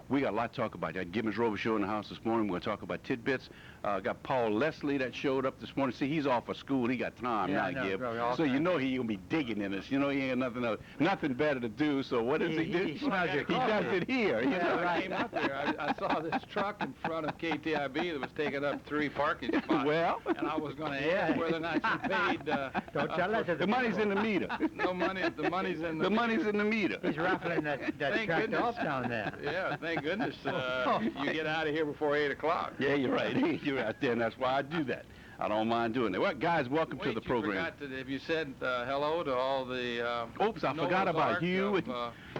We got a lot to talk about. Got Gibbens Robichaux in the house this morning. We're going to talk about tidbits. Got Paul Leslie that showed up this morning. See, he's off of school. He got time now, Gib. So you know he going to be digging in us. You know he ain't nothing better to do. So what does he do? He smells your He does it here. You know? I came out there. I saw this truck in front of KTIB that was taking up 3 parking spots. Well, and I was going to ask whether or not you paid. Don't tell that to the money's in the meter. No money. The money's in the money's in the meter. He's raffling that truck off down there. Yeah, thank goodness you get out of here before 8 o'clock. Yeah, you're right. You're out there, and that's why I do that. I don't mind doing it. Well, guys, welcome to the program. Have you said hello to all the... Oops, I forgot about Hugh.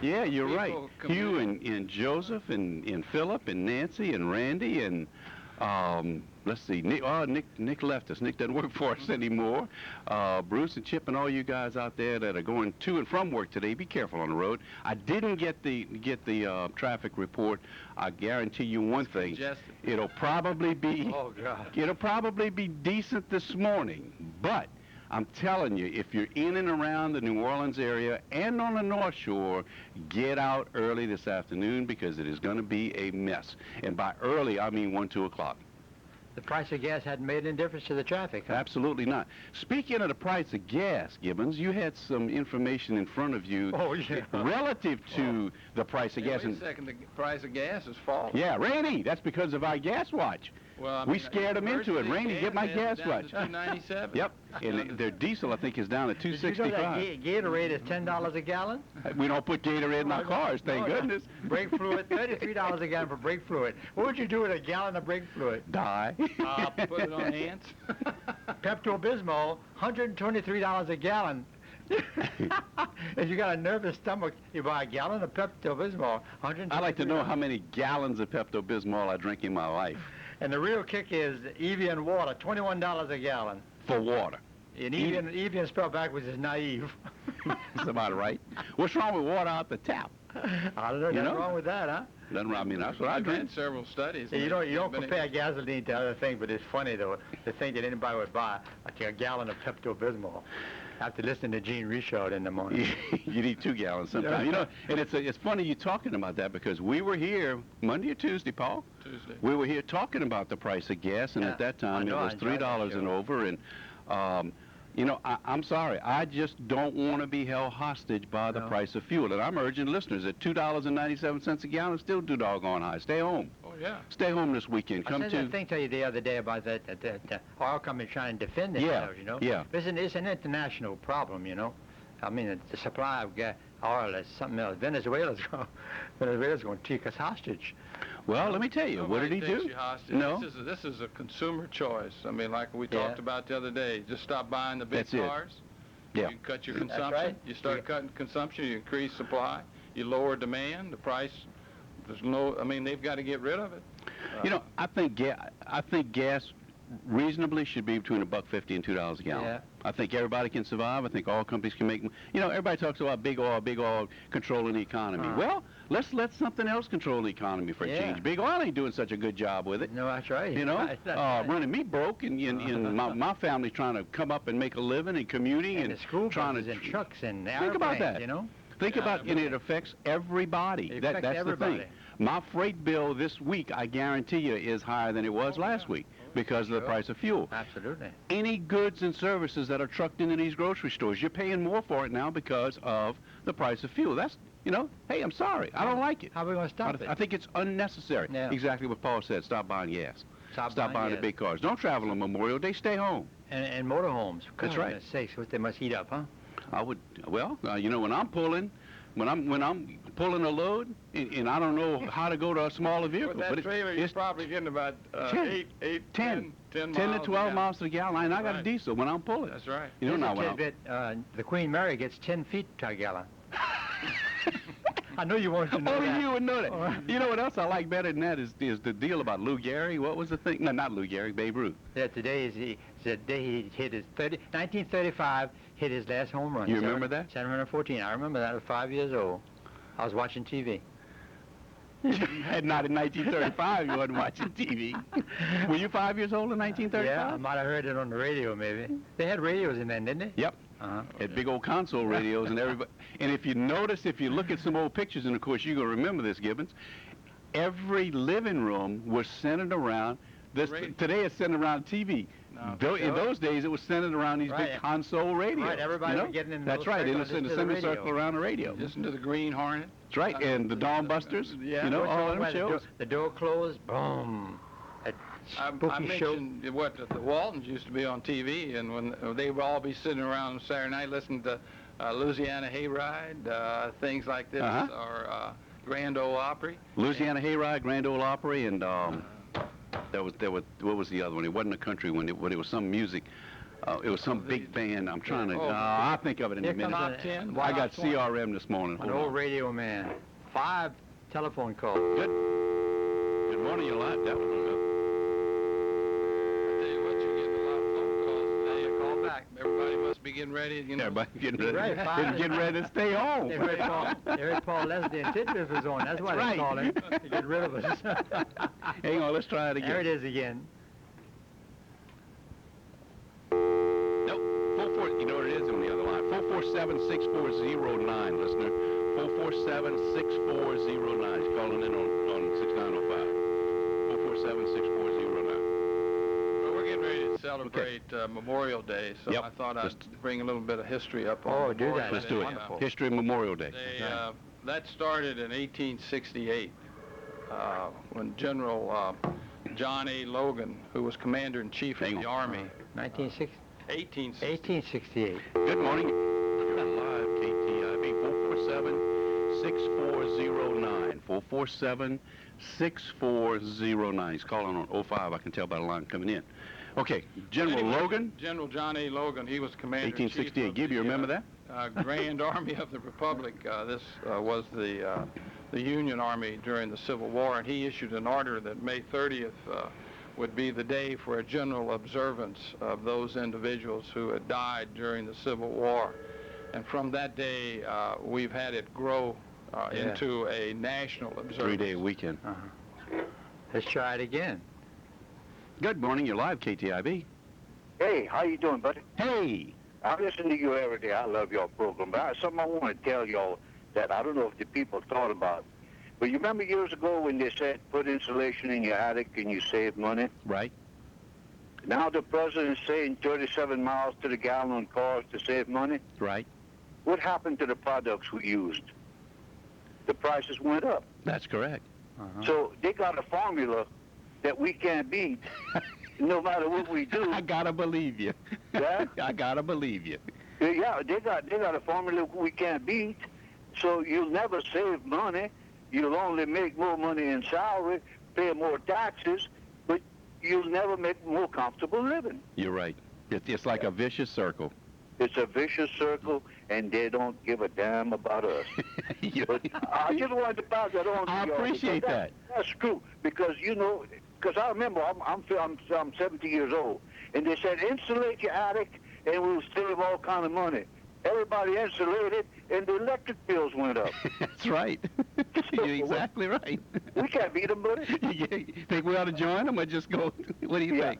Yeah, you're right. Hugh and Joseph and Philip and Nancy and Randy and... let's see, Nick left us. Nick doesn't work for us anymore. Bruce and Chip and all you guys out there that are going to and from work today, be careful on the road. I didn't get the traffic report. I guarantee you one thing. It'll probably be it'll probably be decent this morning, but I'm telling you, if you're in and around the New Orleans area and on the North Shore, get out early this afternoon because it is going to be a mess. And by early, I mean 1, 2 o'clock. The price of gas hadn't made any difference to the traffic, huh? Absolutely not. Speaking of the price of gas, Gibbons, you had some information in front of you relative to the price of gas. Wait a second, the price of gas is falling. Yeah, Randy, that's because of our gas watch. Well, we scared them into it. Randy, get my gas watch. $2.97. Yep, and their diesel, I think, is down to $2.65. Did you know that Gatorade is $10 a gallon? We don't put Gatorade in our cars, thank goodness. Brake fluid, $33 a gallon for brake fluid. What would you do with a gallon of brake fluid? Die. Put it on ants. Pepto-Bismol, $123 a gallon. If you got a nervous stomach, you buy a gallon of Pepto-Bismol, $123. I'd like to know how many gallons of Pepto-Bismol I drink in my life. And the real kick is Evian water, $21 a gallon. For water. And Evian spelled backwards is naive. That's about right. What's wrong with water out the tap? I don't know. Nothing wrong with that, huh? Nothing wrong. I mean, that's what I drink. I've had several studies. You don't compare gasoline to other things, but it's funny, though, the thing that anybody would buy, like a gallon of Pepto-Bismol. After listening to Gene Richard in the morning. You need 2 gallons sometimes. You know, and it's funny you talking about that because we were here Monday or Tuesday, Paul? Tuesday. We were here talking about the price of gas, and at that time it was $3 and over. And, you know, I'm sorry. I just don't want to be held hostage by the price of fuel. And I'm urging listeners at $2.97 a gallon, still too doggone high. Stay home. Oh, yeah. Stay home this weekend. I said that thing to you the other day about the oil company trying to defend themselves, you know? Yeah. It's an international problem, you know? I mean, the supply of oil is something else. Venezuela's going to take us hostage. Well, let me tell you, what did he do? No. This is a consumer choice. I mean, like we talked about the other day, just stop buying the big cars. Yeah. You cut your consumption. Right. You start cutting consumption, you increase supply, you lower demand, the price, there's no, I mean, they've got to get rid of it. You know, I think gas reasonably should be between $1.50 and $2 a gallon. Yeah. I think everybody can survive. I think all companies can make, you know, everybody talks about big oil controlling the economy. Well, let's let something else control the economy for a change. Big oil ain't doing such a good job with it. No, that's right. You know, right. running me broke, and my family trying to come up and make a living and commuting and the school trying buses and trucks and think about that. You know, think about, and it affects everybody. That's everybody. the thing. My freight bill this week, I guarantee you, is higher than it was last week because of the price of fuel. Absolutely. Any goods and services that are trucked into these grocery stores, you're paying more for it now because of the price of fuel. That's, you know, hey, I'm sorry. I don't like it. How are we going to stop it? I think it's unnecessary. Yeah. Exactly what Paul said. Stop buying gas. Stop buying the big cars. Don't travel on Memorial Day. Stay home. And motorhomes. That's right. For sakes, what they must heat up, huh? I would, well, you know, when I'm pulling a load, and I don't know how to go to a smaller vehicle. With that trailer, you're probably getting about 10 to 12 miles a gallon, and I got a diesel when I'm pulling. That's right. You know, now the Queen Mary gets 10 feet per gallon. I know you wanted to know Only that. you would know that. You know what else I like better than that is the deal about Lou Gehrig. What was the thing? No, not Lou Gehrig, Babe Ruth. Yeah, today is the day he hit his 1935, hit his last home run. You remember that? 714. I remember that. I was 5 years old. I was watching TV. Not in 1935, you wasn't watching TV. Were you 5 years old in 1935? Yeah, I might have heard it on the radio, maybe. They had radios in then, didn't they? Yep. Had big old console radios and everybody. And if you notice, if you look at some old pictures, and of course you're going to remember this, Gibbons, every living room was centered around this. Today it's centered around TV. No, In those days, it was centered around these big console radios. Right, everybody was getting in That's right. They listen to the semicircle around the radio. Listen to the Green Hornet. That's right, and the Dawn Busters. Yeah, you know, all them shows. The door closed, boom. I mentioned what the Waltons used to be on TV, and when they would all be sitting around on Saturday night listening to Louisiana Hayride, things like this, or Grand Ole Opry. Louisiana Hayride, Grand Ole Opry, and there was what was the other one? It wasn't a country one. It was some music. It was some big band. I'm trying to. I'll think of it in a minute. Top 10. I got CRM this morning. An old radio man. 5 telephone calls. Good morning, you lot. That was good. I tell you what, you're getting a lot of phone calls today. A call back. Everybody must be getting ready. You know. Everybody getting ready. Right, Getting ready to stay home. They heard Paul Leslie and Tidbits was on. That's why they're calling. To get rid of us. Hang on, let's try it again. There it is again. Nope. 44. You know what it is on the other line. 447-6409, listener. 447-6409. He's calling in on 6905. 447-6409. Well, we're getting ready to celebrate Memorial Day, so I thought I'd bring a little bit of history up on do that. Let's do it. History of Memorial Day. That started in 1868 when General John A. Logan, who was Commander-in-Chief of the Army. 1868. Good morning. You're live, KTIB, 447-6409. 447-6409. He's calling on 05. I can tell by the line coming in. Okay, General Logan. General John A. Logan, he was Commander-in-Chief 1868. Gibby, you remember that? Grand Army of the Republic. This was the Union Army during the Civil War, and he issued an order that May 30th would be the day for a general observance of those individuals who had died during the Civil War. And from that day, we've had it grow into a national observance. 3-day weekend. Let's try it again. Good morning. You're live, KTIB. Hey, how you doing, buddy? Hey. I listen to you every day. I love your program. But something I want to tell y'all that I don't know if the people thought about. But you remember years ago when they said put insulation in your attic and you save money? Right. Now the president's saying 37 miles to the gallon on cars to save money. Right. What happened to the products we used? The prices went up. That's correct. So they got a formula that we can't beat no matter what we do. I gotta believe you. Yeah? I gotta believe you. Yeah, they got a formula we can't beat. So you'll never save money. You'll only make more money in salary, pay more taxes, but you'll never make more comfortable living. You're right. It's like a vicious circle. It's a vicious circle, and they don't give a damn about us. But I just wanted to pass that on to I y'all. appreciate that. That's true, because, you know, because I remember I'm 70 years old, and they said insulate your attic, and we'll save all kind of money. Everybody insulated, and the electric bills went up. That's right. You're exactly right. We can't beat them, buddy. You think we ought to join them or just go? What do you think?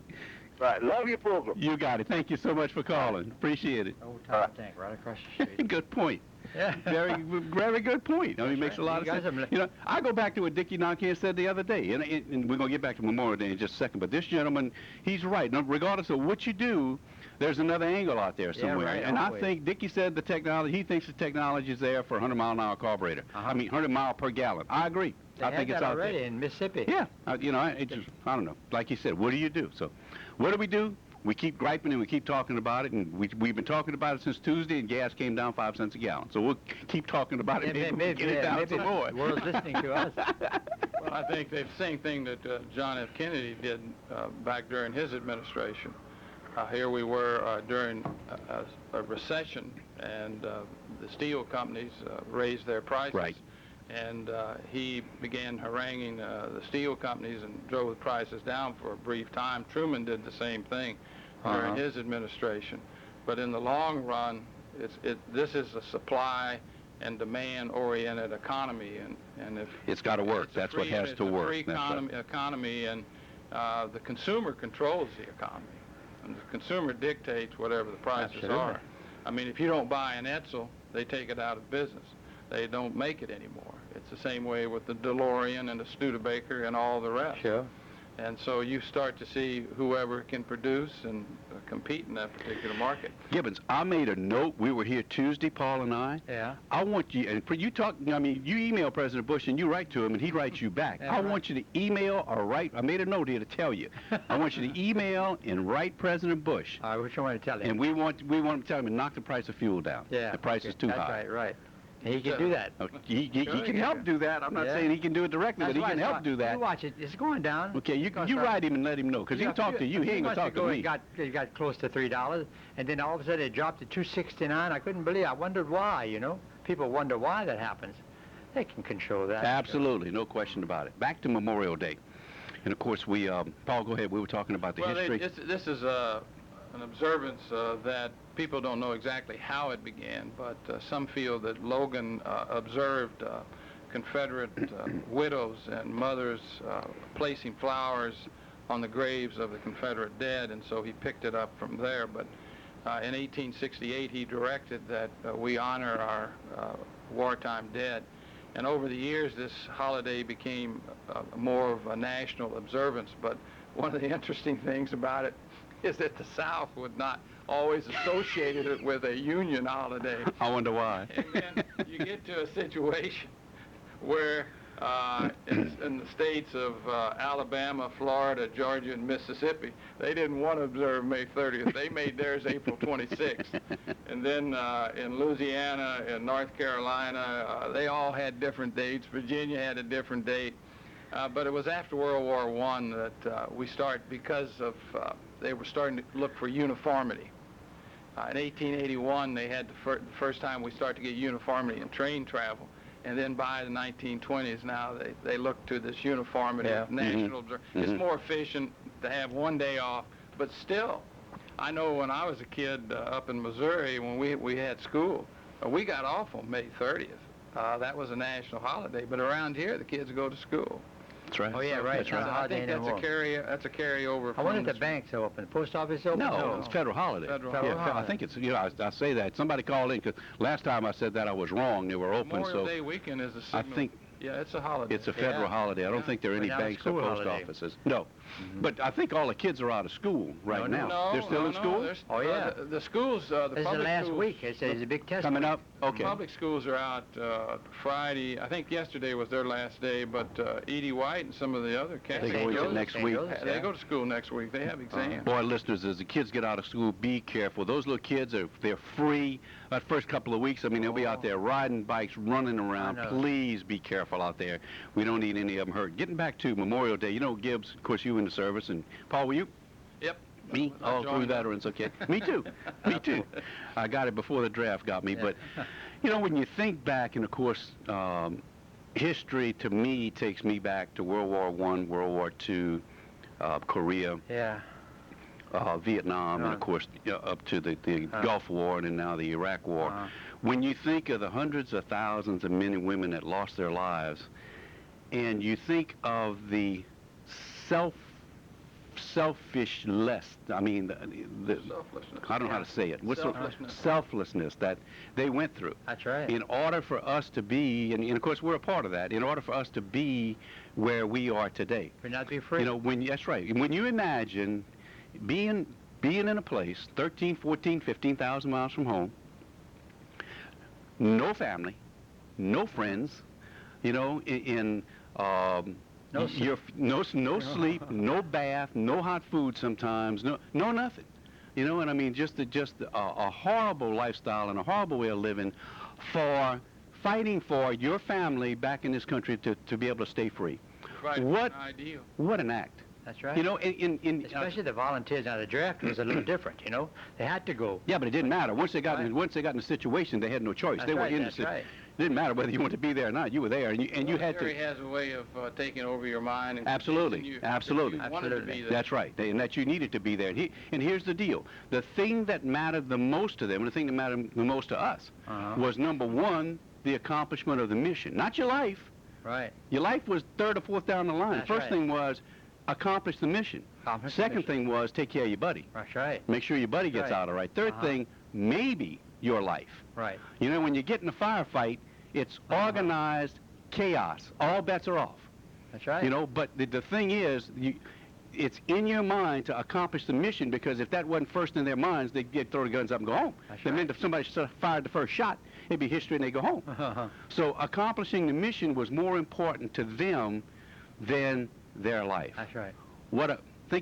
Right. Love your program. You got it. Thank you so much for calling. Appreciate it. Old Tom Tank, right across the street. Good point. Yeah. Very good point. I mean, it makes a lot of sense. You know, I go back to what Dickie Narcan said the other day, and we're going to get back to Memorial Day in just a second, but this gentleman, he's right. Now, regardless of what you do, there's another angle out there somewhere. Yeah, right, and always. I think Dickie said the technology, he thinks the technology is there for a 100-mile-an-hour carburetor. I mean, 100 mile per gallon. I agree. I think it's out there. already in Mississippi. Yeah. You know, I don't know. Like you said, what do you do? So what do? We keep griping and we keep talking about it, and we've been talking about it since Tuesday, and gas came down 5 cents a gallon. So we'll keep talking about it. Maybe get it down some more. The world's listening to us. Well, I think the same thing that John F. Kennedy did back during his administration. Here we were during a recession, and the steel companies raised their prices. Right. And he began haranguing the steel companies and drove the prices down for a brief time. Truman did the same thing during his administration. But in the long run, this is a supply and demand-oriented economy, and if it's got to work, that's what has to work. It's a free economy, and the consumer controls the economy, and the consumer dictates whatever the prices are. I mean, if you don't buy an Edsel, they take it out of business. they don't make it anymore. It's the same way with the DeLorean and the Studebaker and all the rest. Sure. And so you start to see whoever can produce and compete in that particular market. Gibbons, I made a note. We were here Tuesday, Paul and I. Yeah. I want you, and for you talk, I mean, you email President Bush and you write to him and he writes you back. Yeah, I right. want you to email or write. I made a note here to tell you. I want you to email and write President Bush. All right, what you want to tell him? And we want him to tell him to knock the price of fuel down. Yeah. The price is too That's high. Right, right. And he can do that. He can help do that. I'm not Yeah. saying he can do it directly, That's but he why can it's help not- do that. You watch it. It's going down. Okay, you write him and let him know, because he'll talk to you. He ain't going to talk to me. It got close to $3, and then all of a sudden it dropped to $2.69. I couldn't believe it. I wondered why, you know. People wonder why that happens. They can control that. Absolutely, no question about it. Back to Memorial Day. And of course, we, Paul, go ahead. We were talking about the history. This is an observance that people don't know exactly how it began, but some feel that Logan observed Confederate widows and mothers placing flowers on the graves of the Confederate dead, and so he picked it up from there. But in 1868, he directed that we honor our wartime dead. And over the years, this holiday became more of a national observance. But one of the interesting things about it is that the South would not always associate it with a Union holiday. I wonder why. And then you get to a situation where in the states of Alabama, Florida, Georgia, and Mississippi, they didn't want to observe May 30th. They made theirs April 26th. And then in Louisiana and North Carolina, they all had different dates. Virginia had a different date. But it was after World War I that we started, because of they were starting to look for uniformity. In 1881, they had the first time we started to get uniformity in train travel. And then by the 1920s now, they look to this uniformity of national. It's more efficient to have one day off, but still, I know when I was a kid up in Missouri, when we had school, we got off on May 30th. That was a national holiday, but around here, the kids go to school. That's right. Oh, yeah, right. That's right. I think that's a carryover. I wonder if the bank's open, the post office open? No, it's federal holiday. Federal holiday. I think it's, you know, I say that. Somebody called in, because last time I said that I was wrong. They were open, Memorial so Day weekend is a signal. I think Yeah, it's a holiday. it's a federal holiday. I don't think there are any But now banks it's or school post holiday. offices. No. But I think all the kids are out of school right now. No, They're still in school? there's- Oh, yeah. The schools, the This is the public last schools, week. It's a big test. Coming up? Okay. Public schools are out Friday. I think yesterday was their last day, but Edie White and some of the other They Catholic go into schools, next week. they go to school next week. They have exams. Boy, listeners, as the kids get out of school, be careful. Those little kids, they're free. That first couple of weeks, I mean, they'll be out there riding bikes, running around. I know. Please be careful out there. We don't need any of them hurt. Getting back to Memorial Day, you know, Gibbs, of course, you in the service, and Paul, were you? Yep. Me? I All three joined up. veterans, okay. Me too. Me too. I got it before the draft got me. Yeah. But, you know, when you think back, and of course, history to me takes me back to World War I, World War II, Korea, Yeah. Vietnam, and of course, up to the Gulf War and then now the Iraq War. When you think of the hundreds of thousands of men and women that lost their lives, and you think of the selfishness, I mean, Selflessness. I don't know how to say it. What's Selflessness. selflessness that they went through. That's right. In order for us to be, and of course we're a part of that, in order for us to be where we are today. We're not be free. You know, that's right. When you imagine being in a place 13, 14, 15,000 miles from home, no family, no friends, you know, No sleep. no sleep, no bath, no hot food sometimes, no nothing. You know, and I mean, just a horrible lifestyle and a horrible way of living for fighting for your family back in this country to be able to stay free. Right. What Ideal. what an act. That's right. You know, Especially the volunteers. Now, the draft was a little different, you know. They had to go. yeah, but it didn't matter. Once they got Right. in the situation, they had no choice. That's They were right, in that's the right. It didn't matter whether you wanted to be there or not. You were there, and you had Military to. has a way of taking over your mind and Absolutely, convincing you absolutely. that you wanted to be there. That's right, and that you needed to be there. And here's the deal. The thing that mattered the most to them, and the thing that mattered the most to us, was, number one, the accomplishment of the mission. Not your life. Right. Your life was third or fourth down the line. That's First right. thing was accomplish the mission. Accomplish the Second mission. thing was take care of your buddy. That's right. Make sure your buddy gets Right. out all right. Third thing, maybe your life. Right. You know, when you get in a firefight, It's organized chaos. All bets are off. That's right. You know, but the thing is, it's in your mind to accomplish the mission, because if that wasn't first in their minds, they'd throw the guns up and go home. That's That right. meant if somebody fired the first shot, it'd be history and they go home. So accomplishing the mission was more important to them than their life. That's right.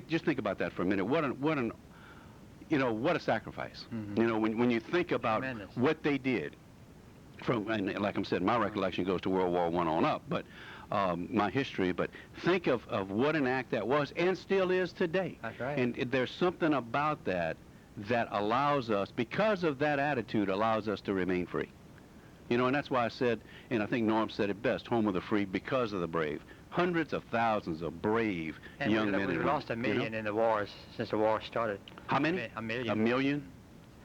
Just think about that for a minute. What a sacrifice. Mm-hmm. You know, when you think about Tremendous. what they did, and like I said, my recollection goes to World War I on up, but my history, but think of what an act that was and still is today. That's right. And there's something about that allows us, because of that attitude, allows us to remain free. You know, and that's why I said, and I think Norm said it best, home of the free because of the brave. Hundreds of thousands of brave young men and women. We lost 1 million in the wars since the war started. How many? 1 million. 1 million?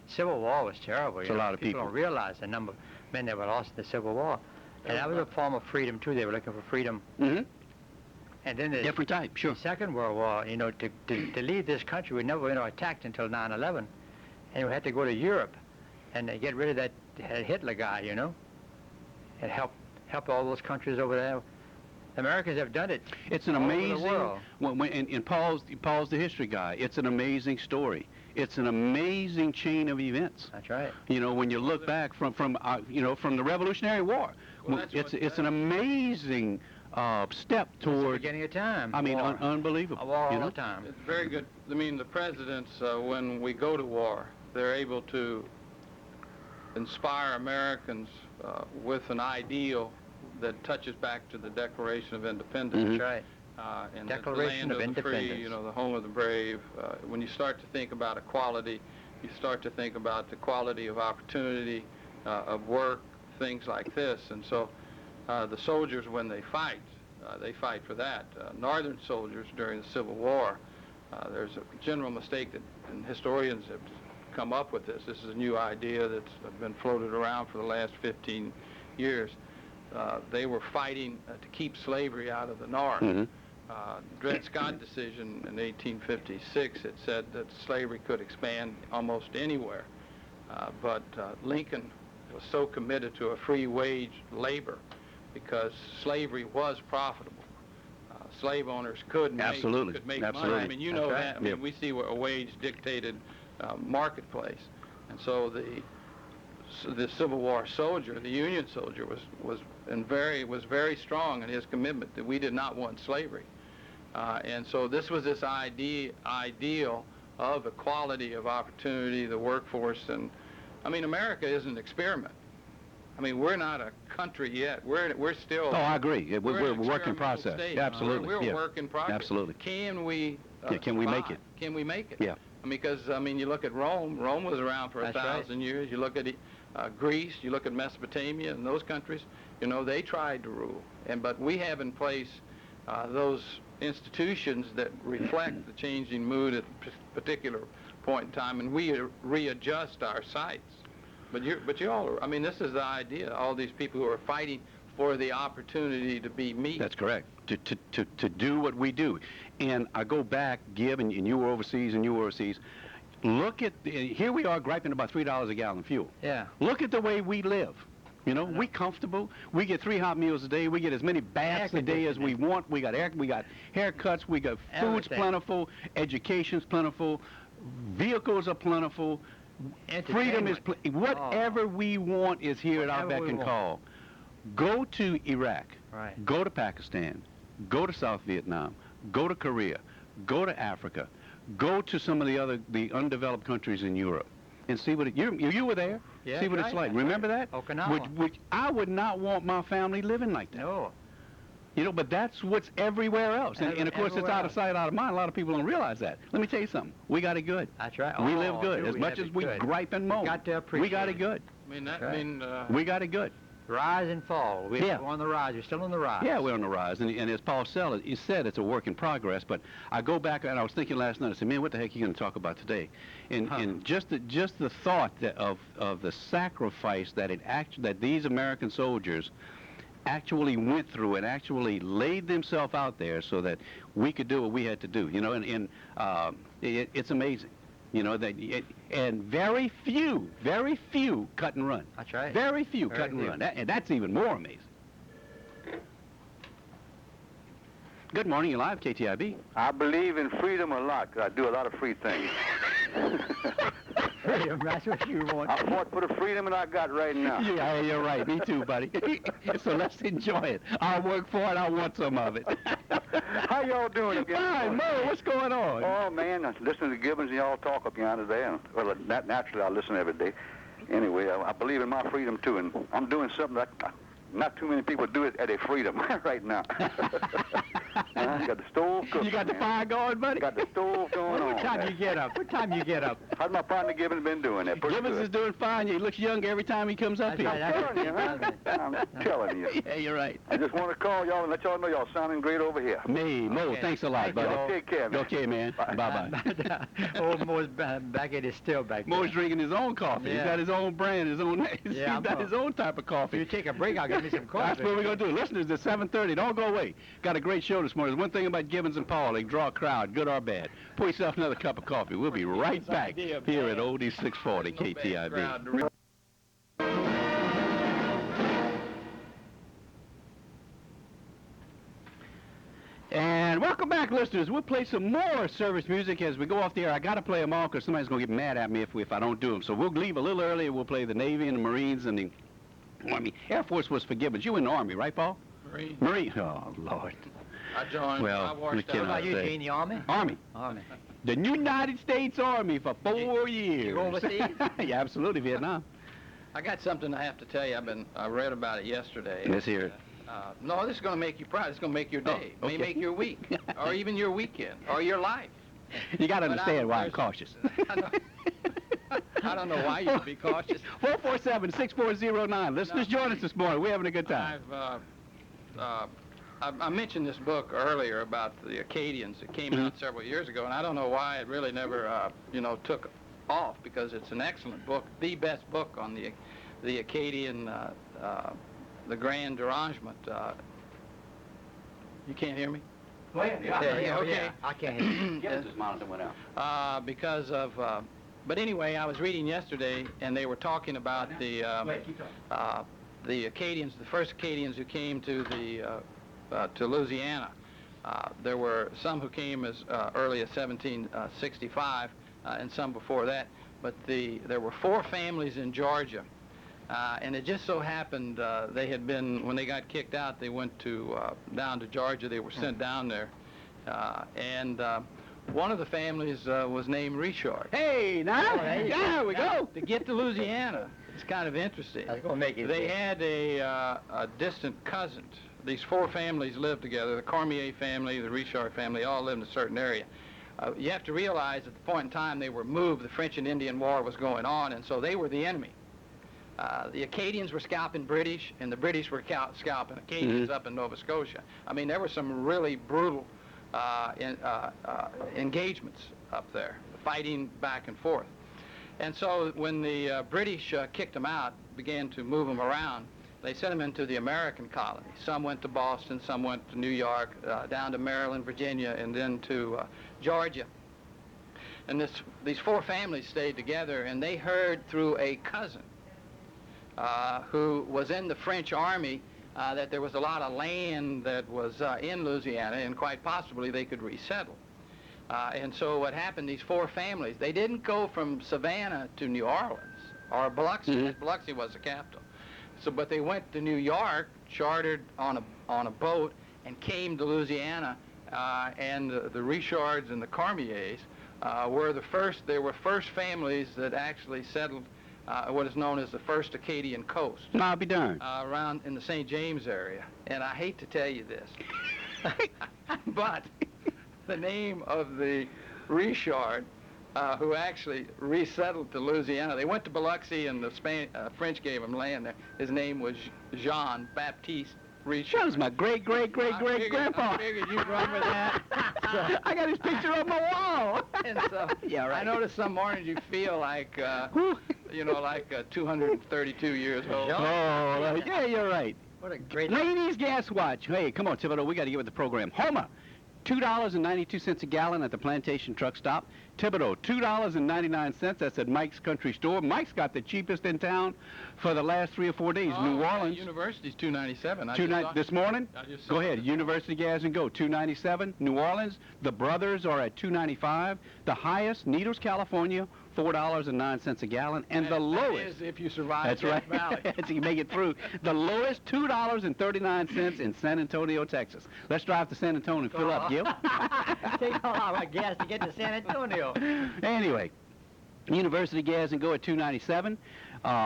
Civil War was terrible. It's a lot of people. People don't realize the number of men that were lost in the Civil War. And that was a form of freedom, too. They were looking for freedom. Mm-hmm. And then the Different type, sure. Second World War, you know, to leave this country, we never attacked until 9/11. And we had to go to Europe and get rid of that Hitler guy, you know, and help all those countries over there. The Americans have done it. It's an all over amazing, the world. and Paul's the history guy. It's an amazing story. It's an amazing chain of events. That's right. You know, when you look back from the Revolutionary War, Well, it's an amazing step It's the toward. beginning of time. I mean, war. unbelievable. A war you all know? the time. It's very good. I mean, the presidents, when we go to war, they're able to inspire Americans with an ideal that touches back to the Declaration of Independence. Mhm. That's right. And Declaration the of land of the free, Independence. you know, the home of the brave. When you start to think about equality, you start to think about the quality of opportunity, of work, things like this. And so the soldiers, when they fight for that. Northern soldiers during the Civil War, there's a general mistake that, and historians have come up with this. This is a new idea that's been floated around for the last 15 years. They were fighting to keep slavery out of the North. Mm-hmm. Dred Scott decision in 1856, it said that slavery could expand almost anywhere. But Lincoln was so committed to a free wage labor because slavery was profitable. Slave owners could make, Absolutely. could make Absolutely. money. I mean, you know That's right. that. I mean, Yep. we see what a wage-dictated marketplace. And so the Civil War soldier, the Union soldier, was very strong in his commitment that we did not want slavery. And so this was this ideal of equality of opportunity, the workforce, and I mean, America is an experiment. I mean, we're not a country yet. We're still. Oh, I agree. Yeah, we're a an work in experimental process. stage. Yeah, absolutely. We're yeah. a work in progress. Absolutely. Can we? Can we make survive? it? Can we make it? Yeah. I mean, because I mean, you look at Rome. Rome was around for That's right. 1,000 years. You look at Greece. You look at Mesopotamia and those countries. You know, they tried to rule, but we have in place those institutions that reflect the changing mood at a particular point in time, and we readjust our sights. But you all, I mean, this is the idea. All these people who are fighting for the opportunity to be me. That's correct. To do what we do. And I go back, Gib, and you were overseas and you were overseas. Look at, here we are griping about $3 a gallon fuel. Yeah. Look at the way we live. You know, we comfortable. We get 3 hot meals a day. We get as many baths a day as we want. We got haircuts. We got food's Everything. plentiful. Education's plentiful. Vehicles are plentiful. Freedom is whatever we want is here at our Whatever beck we and want. call. Go to Iraq. Right. Go to Pakistan. Go to South Vietnam. Go to Korea. Go to Africa. Go to some of the undeveloped countries in Europe, and see what you were there. Yeah, see what right, it's like. that's Remember right. that? Okinawa. Which I would not want my family living like that. No. You know, but that's what's everywhere else. And of course, it's Everywhere out of else. sight, out of mind. A lot of people don't realize that. Let me tell you something. We got it good. That's right. We Oh, live good. do As we much have as it we good. gripe and moan, got to we got appreciate it good. I mean, that. Right. I mean, We got it good. Rise and fall. We're Yeah. on the rise. We're still on the rise. Yeah, we're on the rise, and as Paul said, he said it's a work in progress. But I go back, and I was thinking last night. I said, "Man, what the heck are you going to talk about today?" And just the thought of the sacrifice that these American soldiers actually went through and actually laid themselves out there so that we could do what we had to do. You know, and it's amazing. You know, and very few cut and run. That's right. Very few cut and run. And that's even more amazing. Good morning, you're live, KTIB. I believe in freedom a lot, 'cause I do a lot of free things. Freedom, that's what you want. I fought for the freedom that I got right now. Yeah, you're right. Me too, buddy. So let's enjoy it. I'll work for it. I want some of it. How y'all doing again? Fine, Mo. What's going on? Oh, man, I listen to Gibbens and y'all talk up yonder today. And, well, naturally, I listen every day. Anyway, I believe in my freedom, too, and I'm doing something that not too many people do it at a freedom right now. I got the stove cooking. You got the fire going, buddy? Got the stove going on. What time you get up? What time you get up? How's my partner Gibbons been doing that? Pretty Gibbons good. is doing fine. He looks younger every time he comes up That's here. right, I'm telling you. Yeah, you're right. I just want to call y'all and let y'all know y'all sounding great over here. Me, Mo, Okay. thanks a lot, Thank you, buddy. Mo. Take care, man. Okay, man. Bye-bye. Old Mo's back at his still back there. Mo's drinking his own coffee. He's Yeah. got his own brand, his own. He's Yeah, got his own type of If coffee. you take a break, I'll get me some coffee. That's what we're going to do. Listeners, at 7:30. Don't go away. Got a great show this morning. There's one thing about Gibbons and Paul. They draw a crowd, good or bad. Pour yourself another cup of coffee. We'll be right back here at Oldie 640 KTIB. And welcome back, listeners. We'll play some more service music as we go off the air. I got to play them all because somebody's going to get mad at me if I don't do them. So we'll leave a little early. We'll play the Navy and the Marines and the Army. Air Force was for Gibbons. You in the Army, right, Paul? Marine. Oh, Lord. I joined. Well, I we washed cannot What about out. you, say. Gene, the Army? Army. Army. The United States Army for 4 years. go overseas? Yeah, absolutely, Vietnam. I got something I have to tell you. I read about it yesterday. Let's hear it. No, this is going to make you proud. It's going to make your day. Oh, okay. May make your week, or even your weekend, or your life. You got to But understand why I'm there's- cautious. I don't know why you would be cautious. 447-6409. Listeners, join us this morning. We're having a good time. I mentioned this book earlier about the Acadians. It came out several years ago, and I don't know why it really never, took off, because it's an excellent book, the best book on the Acadian, the Grand Derangement. You can't hear me? Okay. I can't hear you. Gibbons' monitor went out. Because of, but anyway, I was reading yesterday, and they were talking about the Acadians, the first Acadians who came to to Louisiana. There were some who came as early as 1765, and some before that. But there were 4 families in Georgia, and it just so happened they had been, when they got kicked out, they went down to Georgia. They were sent down there, and one of the families was named Richard. Hey, now, there we go. To get to Louisiana, it's kind of interesting. That's going to make it. They had a distant cousin. These 4 families lived together. The Cormier family, the Richard family, all lived in a certain area. You have to realize at the point in time they were moved, the French and Indian War was going on, and so they were the enemy. The Acadians were scalping British, and the British were scalping Acadians up in Nova Scotia. I mean, there were some really brutal engagements up there, fighting back and forth. And so when the British kicked them out, began to move them around, they sent them into the American colonies. Some went to Boston, some went to New York, down to Maryland, Virginia, and then to Georgia. And these 4 families stayed together, and they heard through a cousin who was in the French army that there was a lot of land that was in Louisiana, and quite possibly they could resettle. And so what happened, these 4 families, they didn't go from Savannah to New Orleans or Biloxi. Biloxi was the capital. So, but they went to New York, chartered on a boat, and came to Louisiana. And the Richards and the Cormiers were the first. They were first families that actually settled what is known as the first Acadian coast. I'll be darned. Around in the St. James area. And I hate to tell you this, but the name of the Richard who actually resettled to Louisiana, they went to Biloxi, and the French gave him land there. His name was Jean Baptiste Richard. That was my great-great-great-great-grandpa. I figured you'd run with that. I got his picture on my wall. And so Yeah, right. I noticed some mornings you feel like, like 232 years old. Oh, yeah, you're right. What a great... Ladies, guess what? Hey, come on, Thibodeau, we got to get with the program. Homer, $2.92 a gallon at the Plantation truck stop. Thibodeau, $2.99. That's at Mike's Country Store. Mike's got the cheapest in town for the last 3 or 4 days. New Orleans. University's $2.97. This morning? Go ahead. University Gas and Go, $2.97. New Orleans, the Brothers are at $2.95. The highest, Needles, California, $4.09 a gallon, and the lowest. That is if you survive. That's right. So you make it through. The lowest, $2.39 in San Antonio, Texas. Let's drive to San Antonio and fill up, Gil. Take all our gas to get to San Antonio. Anyway, University Gas and Go at $2.97.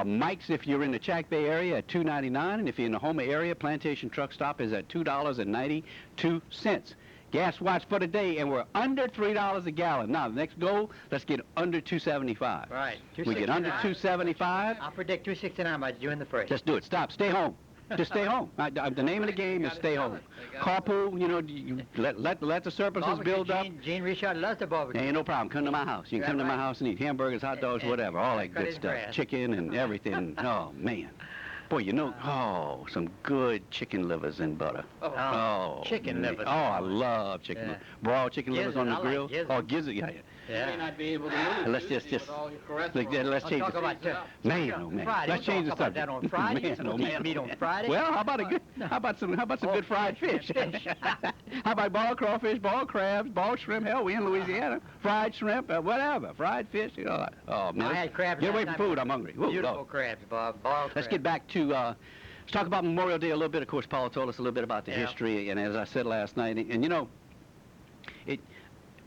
Mike's, if you're in the Chack Bay area, at $2.99, and if you're in the Houma area, Plantation Truck Stop is at $2.92. Gas watch for the day, and we're under $3 a gallon. Now, the next goal, let's get under $2.75. Right. We get under $2.75. I'll predict $2.69 by June the 1st. Just do it. Stop. Stay home. Just stay home. The name of the game is stay home. Carpool, you know, you let the surpluses build up. Gene Richard loves the barbecue. Ain't no problem. Come to my house. You can come to my house and eat hamburgers, hot dogs, whatever. All that good stuff. Chicken and everything. Oh, man. Boy, you know, some good chicken livers and butter. Oh, chicken livers. Oh, I love chicken livers. Broiled chicken livers on the grill. Oh, gizzard, yeah. You may not be able to lose. Let's just let's change the subject. Man, oh man. Let's change the subject. That on Friday. Man, oh man. Meat on Friday. Well, how about some good fried fish? How about boiled crawfish, boiled crabs, boiled shrimp? Hell, we in Louisiana. Fried shrimp, whatever. Fried fish. You know. Oh man. I had crabs. Get away from food. I'm hungry. Beautiful crabs, Bob. Boiled Let's get back to. Let's talk about Memorial Day a little bit. Of course, Paul told us a little bit about the history, and as I said last night, and you know,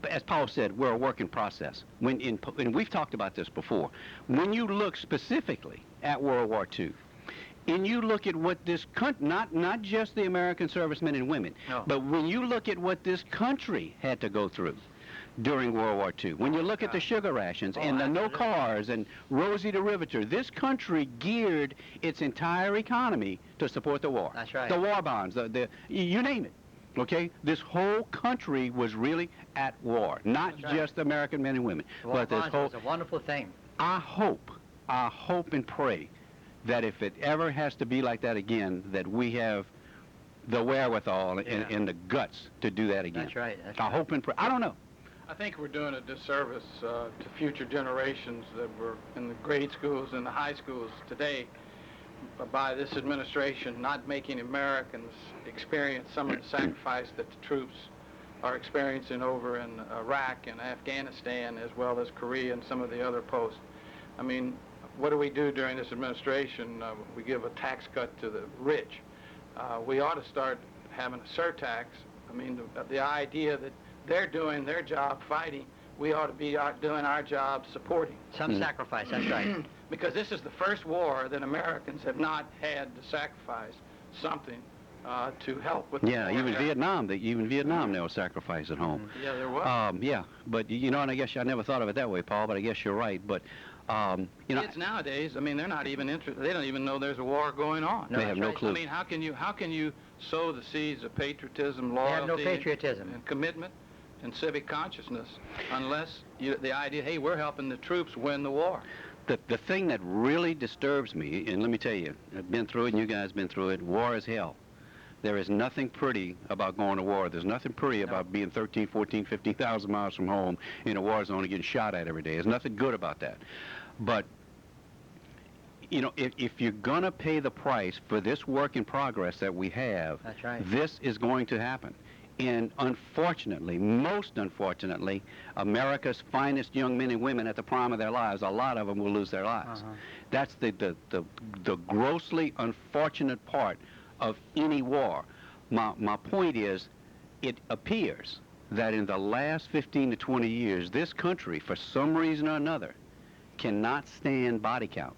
as Paul said, we're a work in process. And we've talked about this before. When you look specifically at World War II, and you look at what this country, not just the American servicemen and women, but when you look at what this country had to go through during World War II, when you look at the sugar rations and the no cars and Rosie the Riveter, this country geared its entire economy to support the war. That's right. The war bonds, you name it. Okay, this whole country was really at war, not just American men and women, but this whole. It was a wonderful thing. I hope and pray that if it ever has to be like that again, that we have the wherewithal and the guts to do that again. That's right. I hope and pray. I don't know. I think we're doing a disservice to future generations that were in the grade schools and the high schools today by this administration not making Americans experience some of the sacrifice that the troops are experiencing over in Iraq and Afghanistan, as well as Korea and some of the other posts. I mean, what do we do during this administration? We give a tax cut to the rich. We ought to start having a surtax. I mean, the idea that they're doing their job fighting, we ought to be doing our job supporting. Some sacrifice, that's right. Because this is the first war that Americans have not had to sacrifice something to help with the war. Even Vietnam there was sacrifice at home. Yeah, there was. But you know, and I guess I never thought of it that way, Paul, but I guess you're right. But you know, kids nowadays, I mean, they're not even interested. They don't even know there's a war going on. They have no clue. I mean, how can you sow the seeds of patriotism, loyalty, they have no patriotism, and commitment and civic consciousness unless the idea, hey, we're helping the troops win the war. The thing that really disturbs me, and let me tell you, I've been through it, and you guys have been through it, war is hell. There is nothing pretty about going to war. There's nothing pretty about being 13, 14, 15,000 miles from home in a war zone and getting shot at every day. There's nothing good about that. But, you know, if you're going to pay the price for this work in progress that we have, that's right, this is going to happen. And unfortunately, most unfortunately, America's finest young men and women at the prime of their lives, a lot of them will lose their lives. That's the grossly unfortunate part of any war. My point is, it appears that in the last 15 to 20 years, this country, for some reason or another, cannot stand body count.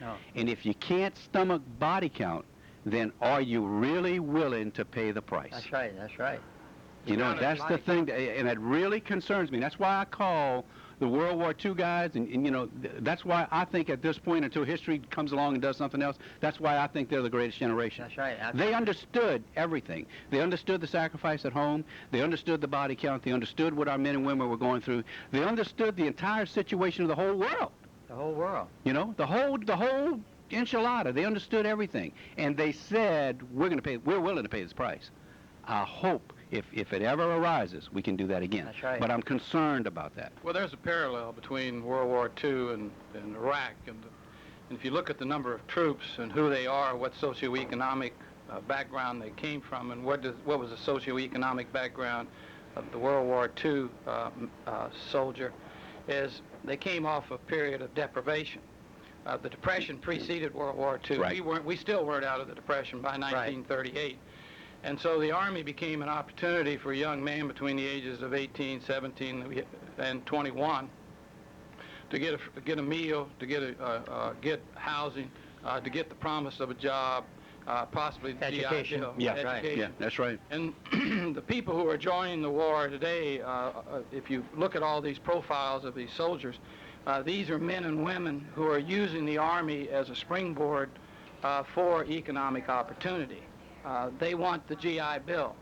No. And if you can't stomach body count, then are you really willing to pay the price? That's right, that's right. You know, that's the thing, and it really concerns me. That's why I call the World War II guys, and you know, that's why I think at this point, until history comes along and does something else, that's why I think they're the greatest generation. That's right. Absolutely. They understood everything. They understood the sacrifice at home. They understood the body count. They understood what our men and women were going through. They understood the entire situation of the whole world. The whole world. You know, the whole enchilada. They understood everything, and they said, we're willing to pay this price. I hope If it ever arises, we can do that again. That's right. But I'm concerned about that. Well, there's a parallel between World War II and Iraq, and if you look at the number of troops and who they are, what socioeconomic background they came from, and what was the socioeconomic background of the World War II soldier, is they came off a period of deprivation. The Depression preceded World War II. Right. We still weren't out of the Depression by 1938. And so the Army became an opportunity for a young man between the ages of 18, 17, and 21 to get a meal, to get housing, to get the promise of a job, possibly the Education. GI Bill. Yeah, Education. Yeah, that's right. And the people who are joining the war today, if you look at all these profiles of these soldiers, these are men and women who are using the Army as a springboard for economic opportunity. They want the GI Bill.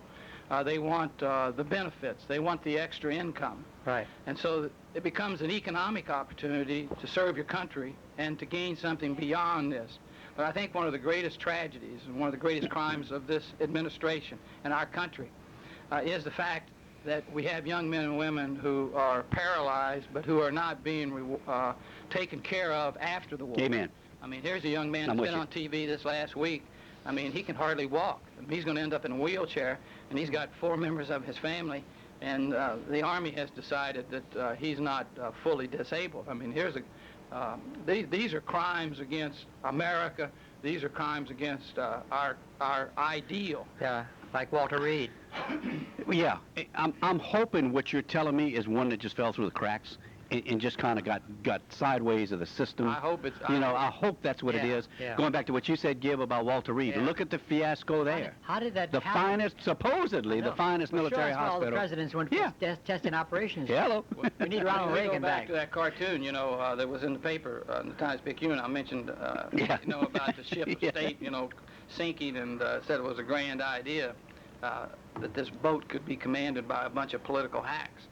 They want the benefits. They want the extra income. Right. And so it becomes an economic opportunity to serve your country and to gain something beyond this. But I think one of the greatest tragedies and one of the greatest crimes of this administration and our country is the fact that we have young men and women who are paralyzed but who are not being taken care of after the war. Amen. I mean, here's a young man I'm that's with been you. on TV this last week. I mean, he can hardly walk. He's going to end up in a wheelchair, and he's got 4 members of his family, and the Army has decided that he's not fully disabled. I mean, these are crimes against America. These are crimes against our ideal. Yeah, like Walter Reed. Yeah, I'm hoping what you're telling me is one that just fell through the cracks and just kind of got sideways of the system. I hope it's... I hope that's what it is. Yeah. Going back to what you said, Gib, about Walter Reed. Yeah. Look at the fiasco there. How did that The happen? finest, supposedly, the finest Well, military sure, that's why all the hospital. presidents went Yeah. testing operations. Hello. We need Ronald We Reagan go back back. to that cartoon, that was in the paper, in the Times-Picayune. I mentioned, Yeah. about the ship of Yeah. state, sinking, and said it was a grand idea that this boat could be commanded by a bunch of political hacks.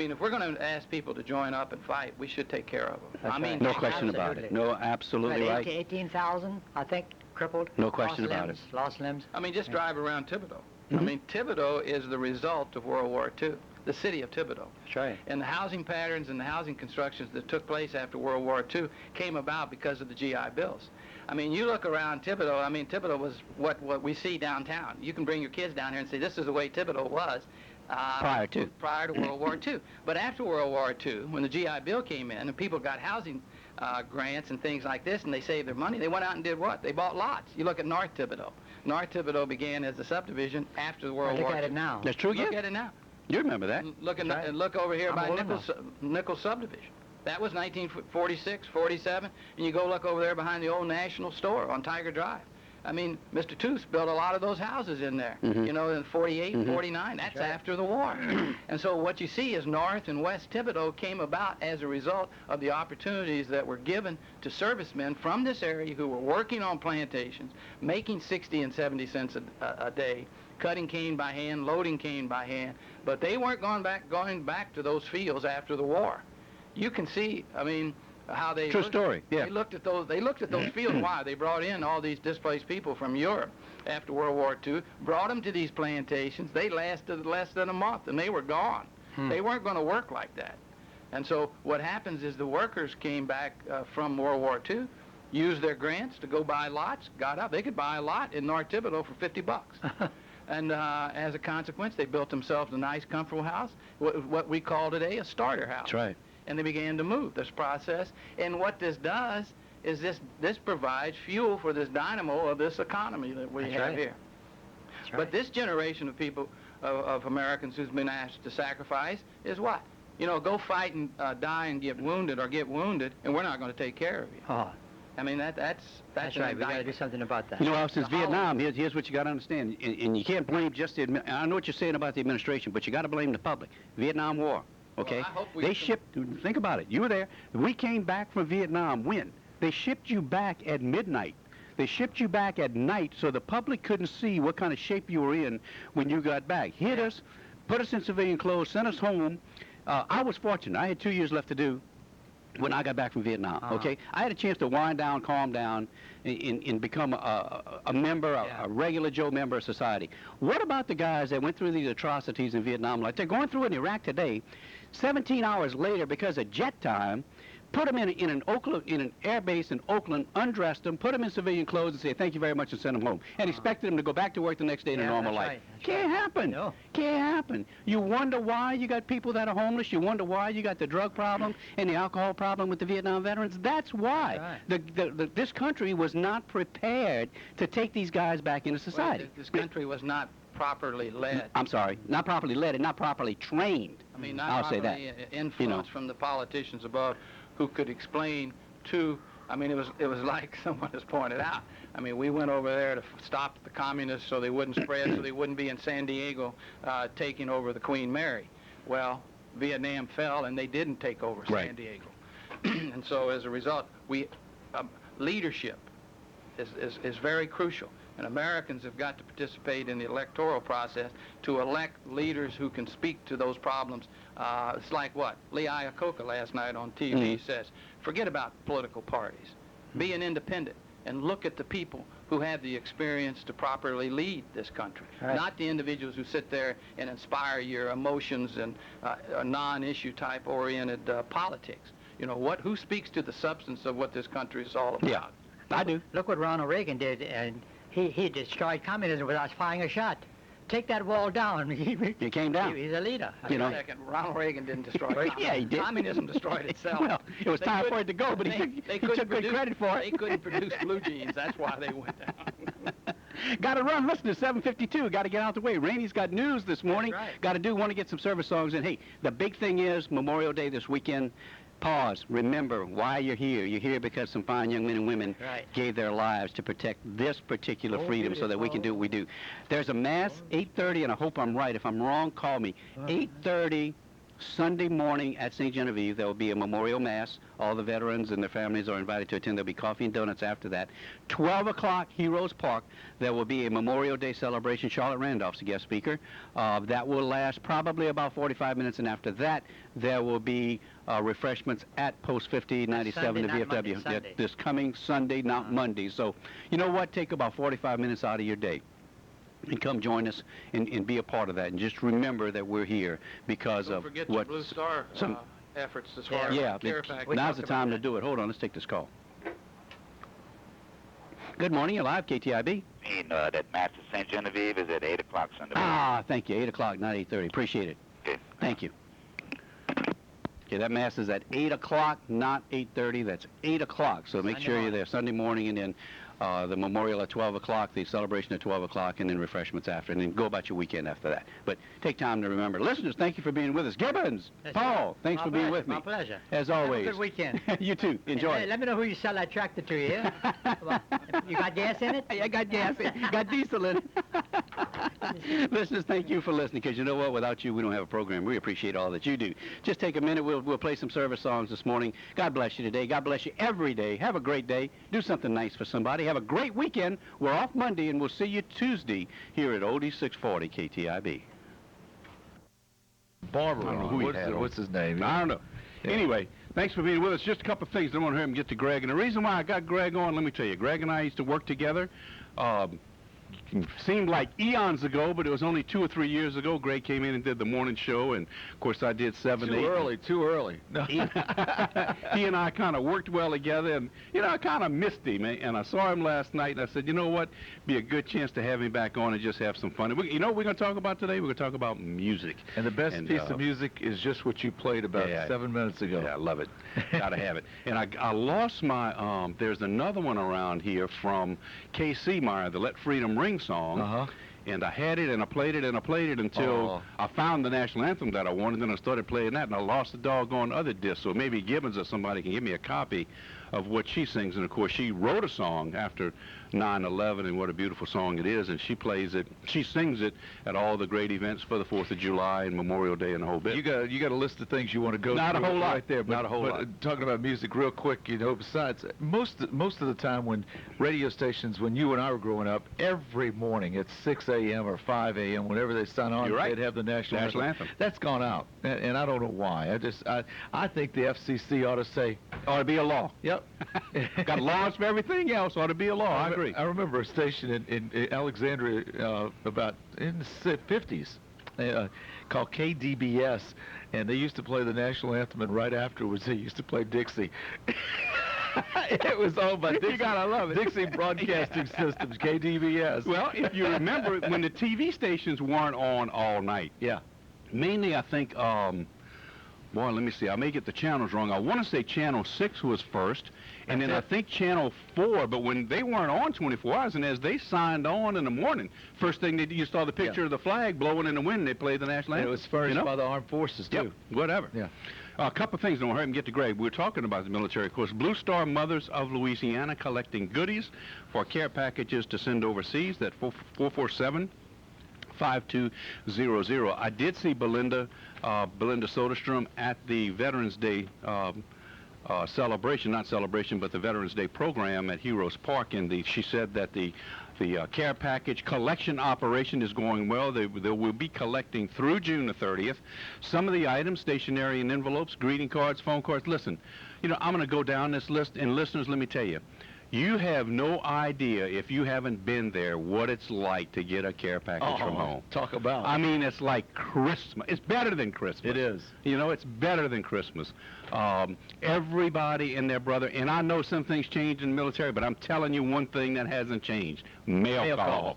If we're going to ask people to join up and fight, we should take care of them. That's right. No question about it. Absolutely. No, absolutely right. 18,000, I think, crippled. No question about it. Lost limbs. Just drive around Thibodeau. Mhm. Thibodeau is the result of World War II, the city of Thibodeau. That's right. And the housing patterns and the housing constructions that took place after World War II came about because of the GI Bills. You look around Thibodeau, Thibodeau was what we see downtown. You can bring your kids down here and say, this is the way Thibodeau was prior to World War II. But after World War II, when the GI Bill came in and people got housing grants and things like this and they saved their money, they went out and did what? They bought lots. You look at North Thibodeau. North Thibodeau began as a subdivision after the World War II. Look at it now. That's true, Look yeah. at it now. You remember that. Look over here I'm by old enough. Nichols subdivision. That was 1946, 47, and you go look over there behind the old National Store on Tiger Drive. Mr. Tooth built a lot of those houses in there, in 48, 49. That's right. after the war. And so what you see is North and West Thibodeau came about as a result of the opportunities that were given to servicemen from this area who were working on plantations, making 60 and 70 cents a day, cutting cane by hand, loading cane by hand, but they weren't going back to those fields after the war. You can see, how they True story, yeah. They looked at those fields. Why? They brought in all these displaced people from Europe after World War II, brought them to these plantations. They lasted less than a month, and they were gone. They weren't going to work like that. And so what happens is the workers came back from World War II, used their grants to go buy lots, got out. They could buy a lot in North Thibodeau for $50. And as a consequence, they built themselves a nice, comfortable house, what we call today a starter house. That's right. And they began to move this process. And what this does is this provides fuel for this dynamo of this economy that we have right. here. That's right. But this generation of people, of Americans who's been asked to sacrifice is what? Go fight and die and get wounded, and we're not going to take care of you. Oh, That's right. We got to do something about that. Since Vietnam, here's what you got to understand, and you can't blame just the. I know what you're saying about the administration, but you got to blame the public. Vietnam War, okay? Well, I hope we they can- shipped. Think about it. You were there. We came back from Vietnam. When? They shipped you back at midnight. They shipped you back at night, so the public couldn't see what kind of shape you were in when you got back. Hit us, put us in civilian clothes, sent us home. I was fortunate. I had 2 years left to do. when I got back from Vietnam, okay? I had a chance to wind down, calm down, and become a member, a regular Joe member of society. What about the guys that went through these atrocities in Vietnam, like they're going through in Iraq today, 17 hours later because of jet time, put them in an air base in Oakland, undressed them, put them in civilian clothes, and say thank you very much and send them home, and expected them to go back to work the next day in a normal life. Right. Can't happen. No. Can't happen. You wonder why you got people that are homeless. You wonder why you got the drug problem and the alcohol problem with the Vietnam veterans. That's why. Right. This country was not prepared to take these guys back into society. Well, this country was not properly led. I'm sorry, not properly led and not properly trained. I mean, not I'll properly say that. influenced from the politicians above, who could explain to. I mean, it was like someone has pointed out. I mean, we went over there to stop the communists so they wouldn't spread, so they wouldn't be in San Diego taking over the Queen Mary. Well, Vietnam fell and they didn't take over San Diego. And so as a result, leadership is very crucial. And Americans have got to participate in the electoral process to elect leaders who can speak to those problems. It's like what Lee Iacocca last night on TV says, forget about political parties. Be an independent and look at the people who have the experience to properly lead this country, not the individuals who sit there and inspire your emotions and non-issue type oriented politics. You know, who speaks to the substance of what this country is all about? Yeah, I do. Look what Ronald Reagan did, and he destroyed communism without firing a shot. Take that wall down. He came down. He's a leader. You know. Second, Ronald Reagan didn't destroy communism. Yeah, he did. Communism destroyed itself. Well, it was time for it to go, but he took good credit for it. They couldn't produce blue jeans. That's why they went down. Got to run. Listen to 7:52. Got to get out the way. Rainey's got news this morning. That's right. Got to want to get some service songs in. Hey, the big thing is Memorial Day this weekend. Pause. Remember why you're here. You're here because some fine young men and women gave their lives to protect this particular freedom so that we can do what we do. There's a mass, 8:30, and I hope I'm right. If I'm wrong, call me. 8:30 Sunday morning at St. Genevieve. There will be a memorial mass. All the veterans and their families are invited to attend. There'll be coffee and donuts after that. 12 o'clock, Heroes Park. There will be a Memorial Day celebration. Charlotte Randolph's the guest speaker. That will last probably about 45 minutes, and after that, there will be refreshments at Post 5097, the VFW, this coming Sunday, not Monday. So, you know what? Take about 45 minutes out of your day and come join us and be a part of that. And just remember that we're here because Don't of forget what the Blue Star efforts as far yeah, as care package. now's the time to do it. Hold on, let's take this call. Good morning, you're live, KTIB. That Mass at St. Genevieve is at 8 o'clock Sunday. Ah, thank you. 8 o'clock, not 8:30. Appreciate it. Okay. Thank you. Okay, that Mass is at 8 o'clock, not 8:30. That's 8 o'clock. So make sure you're there Sunday morning, and then the memorial at 12 o'clock, the celebration at 12 o'clock, and then refreshments after, and then go about your weekend after that. But take time to remember. Listeners, thank you for being with us. Gibbens, Paul, thanks for being with me. My pleasure. As always. Have a good weekend. You too. Enjoy Hey, it. let me know who you sell that tractor to, yeah? You got gas in it? I got gas in it. Got diesel in it. Listeners, thank you for listening, because you know what? Without you, we don't have a program. We appreciate all that you do. Just take a minute. We'll play some service songs this morning. God bless you today. God bless you every day. Have a great day. Do something nice for somebody. Have a great weekend. We're off Monday, and we'll see you Tuesday here at Oldie 640 KTIB. Barbara. I don't know who he had on. What's his name? I don't know. Yeah. Anyway, thanks for being with us. Just a couple of things. I want to hear him get to Greg. And the reason why I got Greg on, let me tell you, Greg and I used to work together. Seemed like eons ago, but it was only 2 or 3 years ago. Greg came in and did the morning show, and of course I did 7, 8. Too early. No. He and I kind of worked well together, and I kind of missed him, and I saw him last night, and I said, you know what, be a good chance to have him back on and just have some fun. And you know what we're going to talk about today? We're going to talk about music. And the best piece of music is just what you played about 7 minutes ago. Yeah, I love it. Gotta have it. And I lost my, there's another one around here from K.C. Meyer, the Let Freedom Ring song. And I had it, and I played it, and I played it until I found the national anthem that I wanted, and then I started playing that, and I lost the doggone other disc. So maybe Gibbons or somebody can give me a copy of what she sings. And of course, she wrote a song after 9/11, and what a beautiful song it is. And she plays it, she sings it at all the great events for the 4th of July and Memorial Day and the whole bit. You got a list of things you want to go Not through a whole lot. right there. But, Not a whole lot. Talking about music real quick, you know, besides, most of the time when radio stations, when you and I were growing up, every morning at 6 a.m. or 5 a.m., whenever they sign on, You're right. they'd have the national anthem. That's gone out, and I don't know why. I think the FCC ought to say, Ought to be a law. yep. Got laws for everything else. Ought to be a law. I agree. I remember a station in Alexandria about in the 50s called KTIB-AM, and they used to play the national anthem, and right afterwards they used to play Dixie. It was owned by Dixie. You gotta love it. Dixie Broadcasting Systems, KTIB-AM. Well, if you remember, when the TV stations weren't on all night, yeah, mainly I think, boy, let me see, I may get the channels wrong. I want to say Channel 6 was first, and then I think Channel 4, but when they weren't on 24 hours, and as they signed on in the morning, first thing they did, you saw the picture of the flag blowing in the wind, they played the national anthem. And it was furnished by the armed forces, too. Yep, whatever. Yeah. A couple of things, don't hurt and get to Greg. We're talking about the military, of course. Blue Star Mothers of Louisiana collecting goodies for care packages to send overseas. That 447-5200. I did see Belinda Soderstrom at the Veterans Day celebration, not celebration, but the Veterans Day program at Heroes Park. And she said that the care package collection operation is going well. They will be collecting through June the 30th. Some of the items, stationery and envelopes, greeting cards, phone cards. Listen, you know, I'm going to go down this list, and listeners, let me tell you, you have no idea, if you haven't been there, what it's like to get a care package from home. Talk about. I mean, it's like Christmas. It's better than Christmas. It is. You know, it's better than Christmas. Everybody and their brother, and I know some things change in the military, but I'm telling you one thing that hasn't changed. Mail call.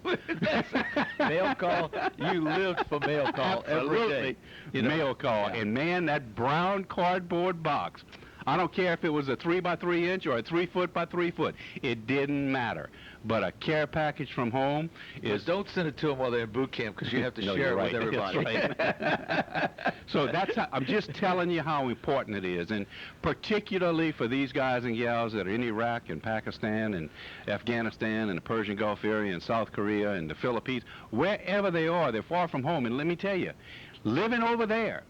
Mail call. You lived for mail call every day. You know? Mail call. Yeah. And man, that brown cardboard box, I don't care if it was a 3x3 inch or a 3 foot by 3 foot. It didn't matter. But a care package from home is... But don't send it to them while they're in boot camp, because you have to share it with everybody. Right. So that's how, I'm just telling you how important it is. And particularly for these guys and gals that are in Iraq and Pakistan and Afghanistan and the Persian Gulf area and South Korea and the Philippines, wherever they are, they're far from home. And let me tell you, living over there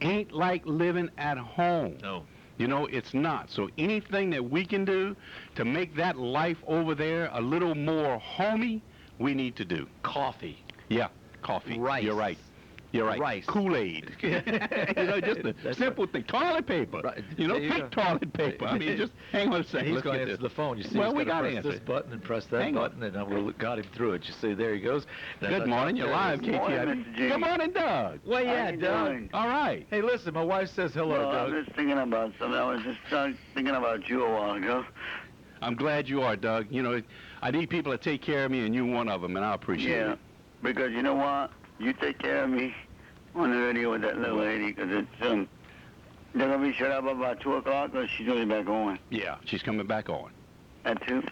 ain't like living at home. No. You know, it's not. So anything that we can do to make that life over there a little more homey, we need to do. Coffee. Yeah, coffee. Rice. You're right. You're right. Rice. Kool-Aid. You know, just a simple thing. Toilet paper. Right. You know, thick toilet paper. I mean, just hang on a second. He's Let's going to get answer this. the phone. You see, Well, he's we got to gotta press this answer. button and press that button, and we got him through it. You see, there he goes. Good morning. You're live, KTIB. Good morning, Doug. Well, yeah, How you Doug. doing? All right. Hey, listen, my wife says hello, Well, Doug. I'm just thinking about something. I was just thinking about you a while ago. I'm glad you are, Doug. You know, I need people to take care of me, and you're one of them, and I appreciate Yeah, it. because you know what? You take care of me on the radio with that little lady, because it's they're gonna be shut up about 2 o'clock, or she's gonna be back on Yeah, she's coming back on. at 2.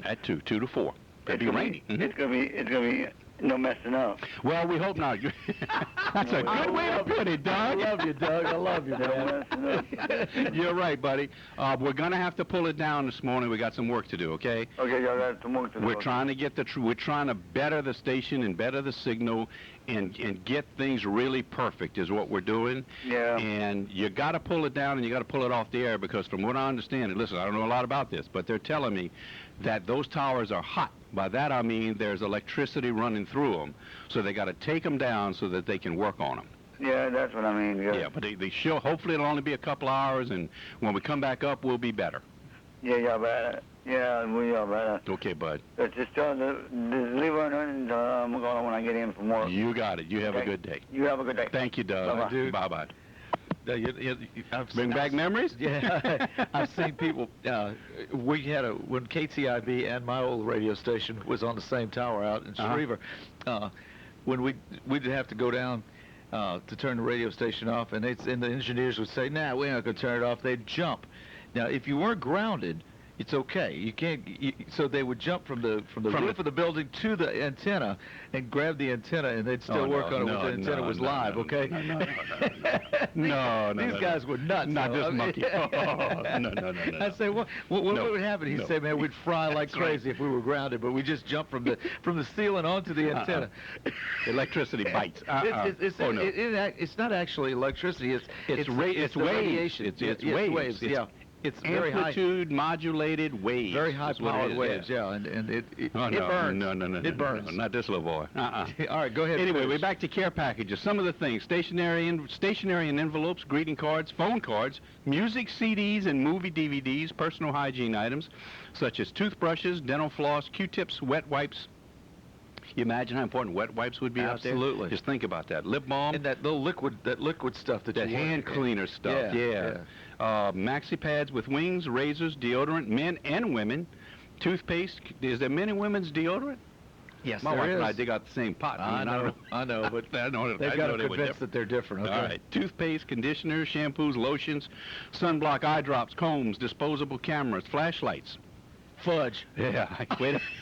At 2 to 4. It'll be rainy. It's gonna be no messing up. Well, we hope not. That's a good way to put it, I Doug. love you, Doug. I love you, No man. messing up. You're right, buddy. We're gonna have to pull it down this morning. We got some work to do. Okay. Okay, y'all got some work to do. We're trying to get we're trying to better the station and better the signal, and get things really perfect is what we're doing. Yeah. And you got to pull it down, and you got to pull it off the air, because from what I understand, and listen, I don't know a lot about this, but they're telling me that those towers are hot. By that I mean there's electricity running through them, so they got to take them down so that they can work on them. Yeah, that's what I mean. Yeah, but they show. Hopefully it'll only be a couple hours, and when we come back up, we'll be better. Yeah, y'all better. Yeah, we all better. Okay, bud. Just tell the deliver, and I'm going when I get in from work. You got it. You have a Okay. good day. You have a good day. Thank you, Doug. Bye-bye. Dude. Bye-bye. I've Bring back memories? Yeah, I've seen people. We had when KTIB and my old radio station was on the same tower out in Schriever. When we'd have to go down to turn the radio station off, and the engineers would say, "Nah, we're not gonna turn it off." They'd jump. Now, if you weren't grounded, it's okay. You can't. So they would jump from the roof of the building to the antenna and grab the antenna, and they'd still work on it when the antenna was live. Okay. No. These guys were nuts. Not this monkey. No. I say, what would happen? He'd say, man, we'd fry like crazy if we were grounded, but we just jumped from the ceiling onto the antenna. Electricity bites. It's not actually electricity. It's radiation. It's waves. Yeah. It's very high amplitude modulated waves. Very high powered waves, yeah, and it burns. No. It burns. No, not this little boy. All right, go ahead. Anyway, we're back to care packages. Some of the things: stationery and envelopes, greeting cards, phone cards, music CDs and movie DVDs, personal hygiene items such as toothbrushes, dental floss, Q-tips, wet wipes. You imagine how important wet wipes would be out there? Absolutely. Just think about that. Lip balm. And that little liquid stuff that hand cleaner stuff. Yeah. Maxi pads with wings, razors, deodorant, men and women, toothpaste. Is there men and women's deodorant? Yes, My there wife is. and I dig out the same pot. I know, but they've got to convince that they're different. Okay? All right. Toothpaste, conditioners, shampoos, lotions, sunblock eye drops, combs, disposable cameras, flashlights. Fudge. Yeah,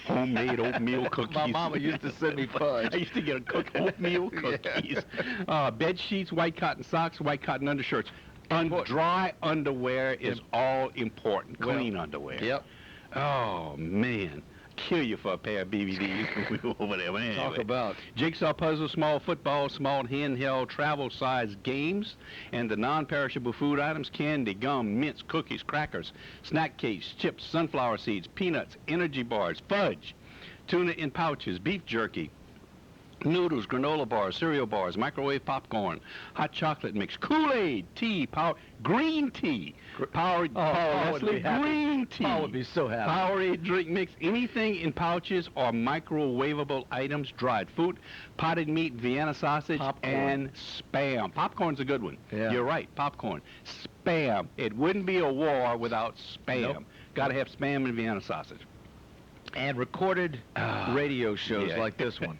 homemade oatmeal cookies. My mama used to send me fudge. I used to get oatmeal cookies. Bed sheets, white cotton socks, white cotton undershirts. Dry underwear is all important. Clean underwear. Yep. Oh, man. Kill you for a pair of BVDs or whatever. Anyway. Talk about Jigsaw puzzles, small football, small handheld travel-sized games, and the non-perishable food items: candy, gum, mints, cookies, crackers, snack cakes, chips, sunflower seeds, peanuts, energy bars, fudge, tuna in pouches, beef jerky, noodles, granola bars, cereal bars, microwave popcorn, hot chocolate mix, Kool-Aid, tea, green tea, green tea. Paul would be so happy. Powerade drink mix, anything in pouches or microwavable items, dried fruit, potted meat, Vienna sausage, and Spam. Popcorn's a good one. Yeah. You're right, popcorn. Spam. It wouldn't be a war without Spam. Nope. Got to have Spam and Vienna sausage. And recorded radio shows like this one.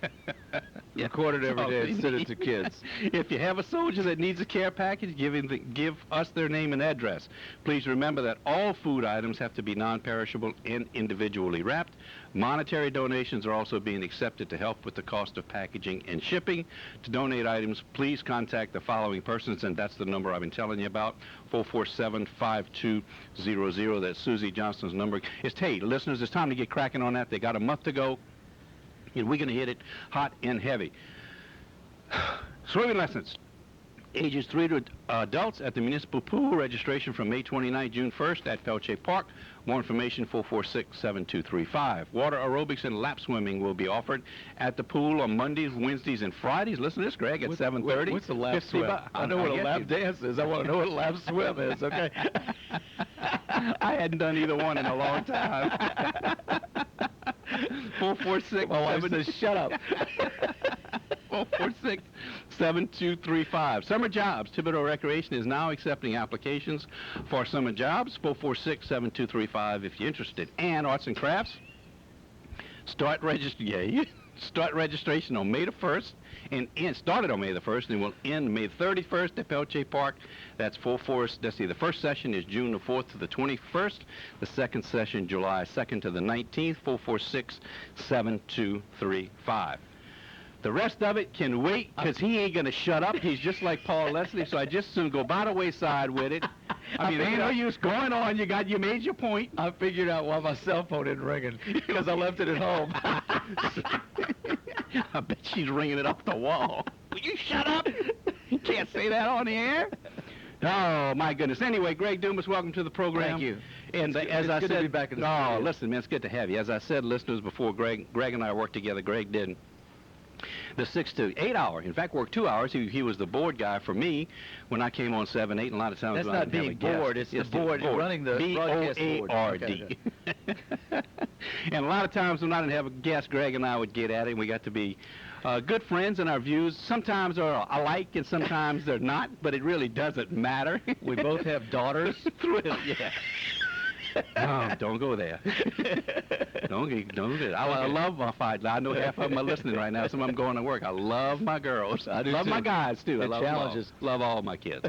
Recorded every day and send it to kids. If you have a soldier that needs a care package, give us their name and address. Please remember that all food items have to be non-perishable and individually wrapped. Monetary donations are also being accepted to help with the cost of packaging and shipping. To donate items, please contact the following persons, and that's the number I've been telling you about, 447-5200. That's Susie Johnston's number. Hey, listeners, it's time to get cracking on that. They got a month to go, and we're going to hit it hot and heavy. Swimming lessons. Ages 3 to adults at the municipal pool. Registration from May 29th, June 1st at Felche Park. More information, 446-7235. Water aerobics and lap swimming will be offered at the pool on Mondays, Wednesdays, and Fridays. Listen to this, Greg, at 7:30. What's a lap swim? I know what a lap dance is. I want to know what a lap swim is, okay? I hadn't done either one in a long time. 446. My wife says, shut up. 446-7235. Summer jobs. Thibodeau Recreation is now accepting applications for summer jobs. 446-7235 if you're interested. And arts and crafts. Start registration on May the 1st. And started on May the 1st and will end May 31st at Pelche Park. That's the first session is June the 4th to the 21st. The second session, July 2nd to the 19th. 446-7235. The rest of it can wait, because he ain't going to shut up. He's just like Paul Leslie, so I just soon go by the wayside with it. I mean, ain't no use going on. You made your point. I figured out why my cell phone isn't ringing, because I left it at home. I bet she's ringing it off the wall. Will you shut up? You can't say that on the air. Oh, my goodness. Anyway, Greg Dumas, welcome to the program. Thank you. And It's good to be back in the studio. Listen, man, it's good to have you. As I said, listeners, before Greg and I worked together, Greg did the 6 to 8 hour. In fact, worked 2 hours. He was the board guy for me when I came on 7, 8, and a lot of times that's when I not didn't being have a bored. guest. It's the board running the broadcast board. B-O-A-R-D. And a lot of times when I didn't have a guest, Greg and I would get at it, and we got to be good friends, and our views sometimes are alike and sometimes they're not, but it really doesn't matter. We both have daughters. Yeah. No, don't go there. don't go there. I love my fight. I know half of them are listening right now. Some of them going to work. I love my girls. I do love too. my guys, too. I The love them all. challenges. Love all my kids.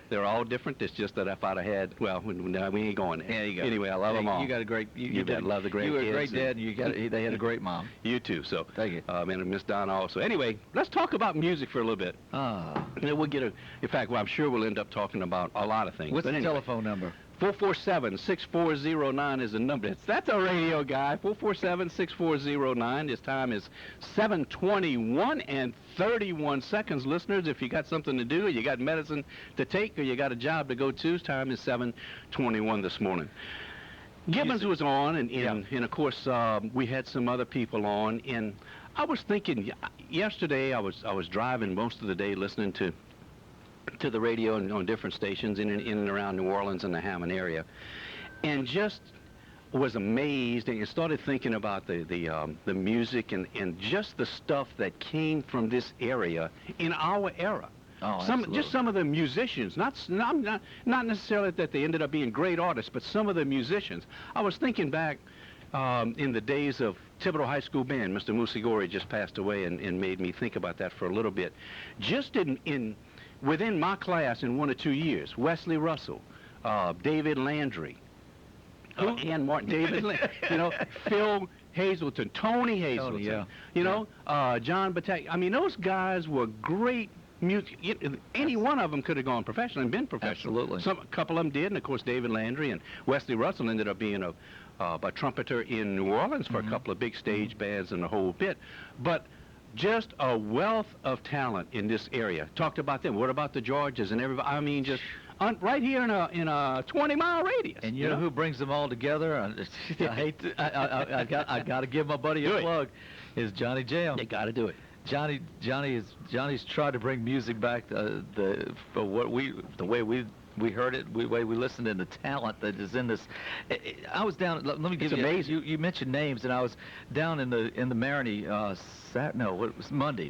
They're all different. It's just that if I'd have had, well, no, we ain't going there. There you go. Anyway, I love them all. You got a great. You bet. Love the grandkids. You were a great dad, and they had a great mom. You too. So Thank you. And Miss Donna also. Anyway, let's talk about music for a little bit. Ah. And then we'll get in fact, well, I'm sure we'll end up talking about a lot of things. What's But the anyway, telephone number? 447-6409 is the number. That's a radio guy. 447-6409. His time is 7:21 and 31 seconds. Listeners, if you got something to do, or you got medicine to take, or you got a job to go to, his time is 7:21 this morning. Gibbens was on, and of course, we had some other people on, and I was thinking, yesterday I was driving most of the day listening to the radio and on different stations in and around New Orleans and the Hammond area, and just was amazed and started thinking about the music and just the stuff that came from this area in our era. Oh, Just some of the musicians, not necessarily that they ended up being great artists, but some of the musicians. I was thinking back in the days of Thibodeau High School Band. Mr. Musigori just passed away and made me think about that for a little bit. Just within my class in 1 or 2 years, Wesley Russell, David Landry, Ann Martin, Phil Hazelton, Tony Hazelton, John Batak. I mean, those guys were great music. Any one of them could have gone professional and been professional. Absolutely. A couple of them did, and of course David Landry and Wesley Russell ended up being a trumpeter in New Orleans for a couple of big stage bands and the whole bit. But just a wealth of talent in this area. Talked about them. What about the Georges and everybody? I mean, just right here in a 20-mile radius. And you know who brings them all together? I got to give my buddy a plug. Is Johnny Jam. You got to do it. Johnny's tried to bring music back the way we heard it, the way we listened, and the talent that is in this. I was down. Let me give you. Amazing. You mentioned names, and I was down in the Marigny. It was Monday,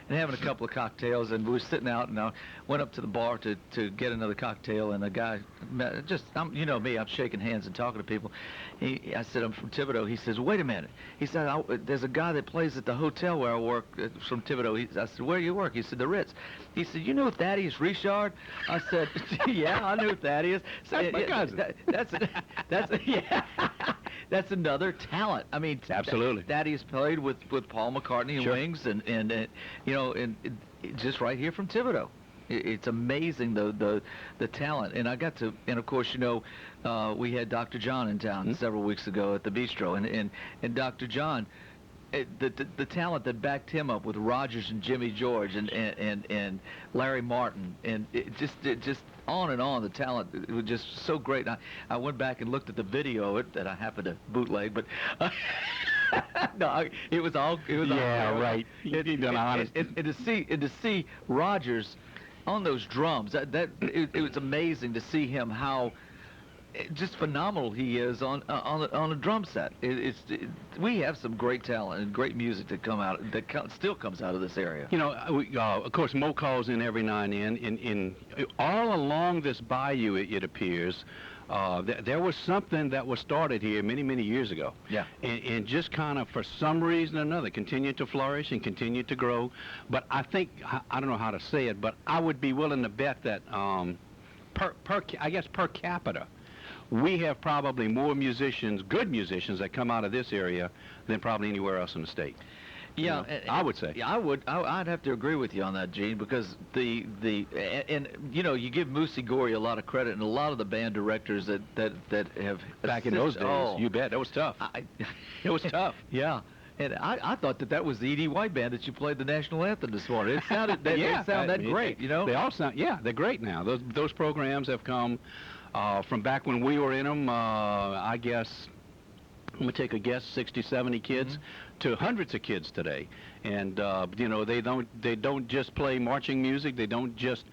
and having a couple of cocktails, and we were sitting out, and I went up to the bar to get another cocktail, and the guy, you know me, I'm shaking hands and talking to people. I said, I'm from Thibodeau. He says, wait a minute. He said, there's a guy that plays at the hotel where I work from Thibodeau. I said, where do you work? He said, the Ritz. He said, you know Thaddeus Richard? I said, yeah, I knew Thaddeus. That's my cousin. That's another talent. I mean, absolutely. Thaddeus played with Paul McCartney and Wings, and just right here from Thibodeau. It's amazing the talent, and I got to, and of course we had Dr. John in town several weeks ago at the Bistro, and Dr. John, the talent that backed him up with Rogers and Jimmy George and Larry Martin, and it just on and on. The talent, it was just so great. I went back and looked at the video of it that I happened to bootleg, but. No, it was all. Right. You've done honest. And to see Rogers on those drums, it was amazing to see him how just phenomenal he is on a drum set. We have some great talent and great music that still comes out of this area. Of course, Mo calls in every now and then. In all along this bayou, it appears. There was something that was started here many, many years ago. Yeah. And just kind of, for some reason or another, continued to flourish and continued to grow. But I think, I don't know how to say it, but I would be willing to bet that per capita, we have probably more musicians, good musicians, that come out of this area than probably anywhere else in the state. Yeah, I would say. Yeah, I'd have to agree with you on that, Gene, because you give Musigori a lot of credit, and a lot of the band directors that have back in those days. You bet, that was tough. It was tough. Yeah. And I thought that was the E.D. White band that you played the national anthem this morning. It sounded they sound that great, They all sound, they're great now. Those programs have come from back when we were in them. I guess, I'm going to take a guess, 60, 70 kids to hundreds of kids today. And you know, they don't just play marching music. They don't just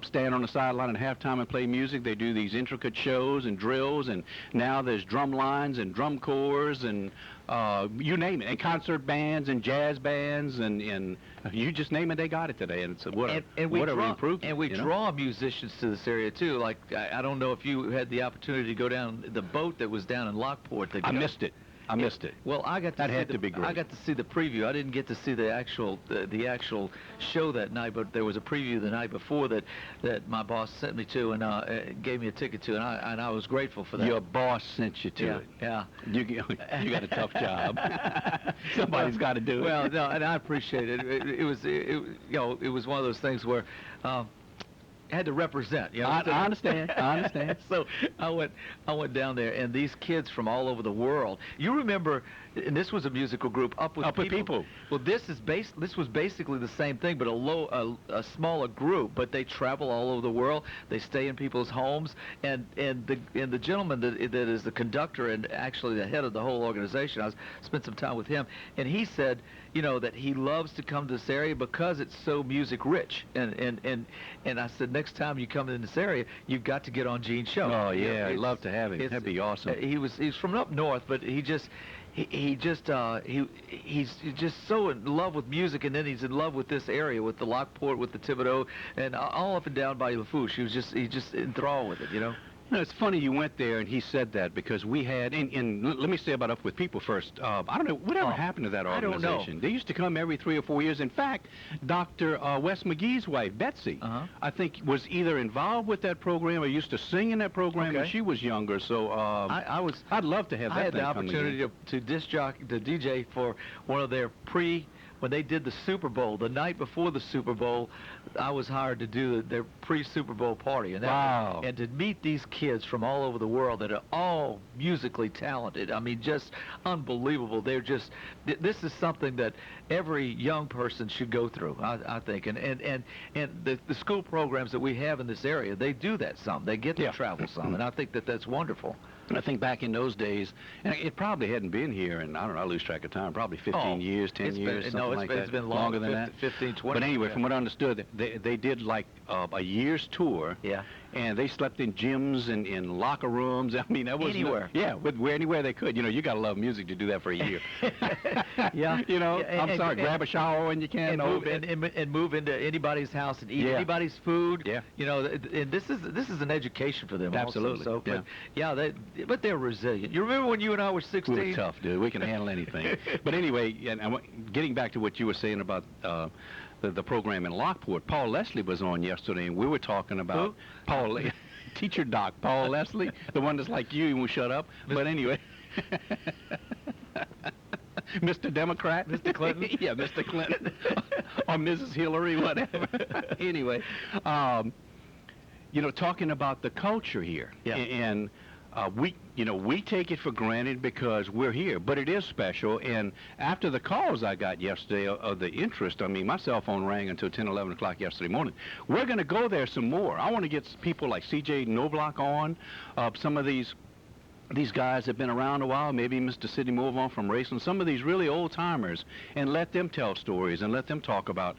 stand on the sideline at halftime and play music. They do these intricate shows and drills, and now there's drum lines and drum corps and you name it, and concert bands and jazz bands, and you just name it, they got it today. And it's what an improvement. And we draw musicians to this area too. Like I don't know if you had the opportunity to go down the boat that was down in Lockport. I missed it. I missed it. Well, I got to that had to be great. I got to see the preview. I didn't get to see the actual show that night, but there was a preview the night before that my boss sent me to and gave me a ticket to, and I was grateful for that. Your boss sent you to it. Yeah. You got a tough job. Somebody's got to do it. Well, no, and I appreciate it. It was one of those things where. Had to represent, you know. I understand. I understand. So I went down there, and these kids from all over the world. You remember, and this was a musical group, Up with People. Well, this was basically the same thing, but a smaller group. But they travel all over the world. They stay in people's homes, and the gentleman that is the conductor and actually the head of the whole organization. I spent some time with him, and he said, you know, that he loves to come to this area because it's so music rich. And I said, next time you come in this area, you've got to get on Gene's show. Oh yeah, I'd love to have him. That'd be awesome. He's from up north, but he's just so in love with music, and then he's in love with this area, with the Lockport, with the Thibodeau, and all up and down by Lafourche. He's just enthralled with it, you know. You know, it's funny you went there and he said that, because we had, let me say about Up with People first. I don't know, whatever happened to that organization? I don't know. They used to come every 3 or 4 years. In fact, Dr. Wes McGee's wife, Betsy, I think was either involved with that program or used to sing in that program when she was younger. So I'd love to have that. I had the opportunity to DJ for one of their when they did the Super Bowl, the night before the Super Bowl, I was hired to do their pre-Super Bowl party. And and to meet these kids from all over the world that are all musically talented, I mean, just unbelievable. They're just, this is something that every young person should go through, I think. And the school programs that we have in this area, they do that some. They get to travel some, and I think that's wonderful. I think back in those days, and it probably hadn't been here, and I don't know, I lose track of time, probably 15 years, 10 years, something like that. It's been longer than that. 15, 20. But anyway, from what I understood, they did like a year's tour. Yeah. And they slept in gyms and in locker rooms. I mean, that was anywhere. Anywhere they could. You know, you got to love music to do that for a year. Yeah. You know, I'm sorry, grab a shower when you can. And move into anybody's house and eat anybody's food. Yeah. You know, and this is an education for them. Absolutely. Also. So, but they're resilient. You remember when you and I were 16? We were tough, dude. We can handle anything. But anyway, getting back to what you were saying about the program in Lockport, Paul Leslie was on yesterday, and we were talking about Paul, teacher doc, Paul Leslie, the one that's like you and will shut up. But anyway, Mr. Democrat, Mr. Clinton, yeah, Mr. Clinton, or Mrs. Hillary, whatever. Anyway, talking about the culture here, and we take it for granted because we're here, but it is special. And after the calls I got yesterday of the interest, I mean, my cell phone rang until 10, 11 o'clock yesterday morning. We're going to go there some more. I want to get people like C.J. Knobloch on, some of these guys have been around a while, maybe Mr. Sidney Morvon from Racing, some of these really old-timers, and let them tell stories and let them talk about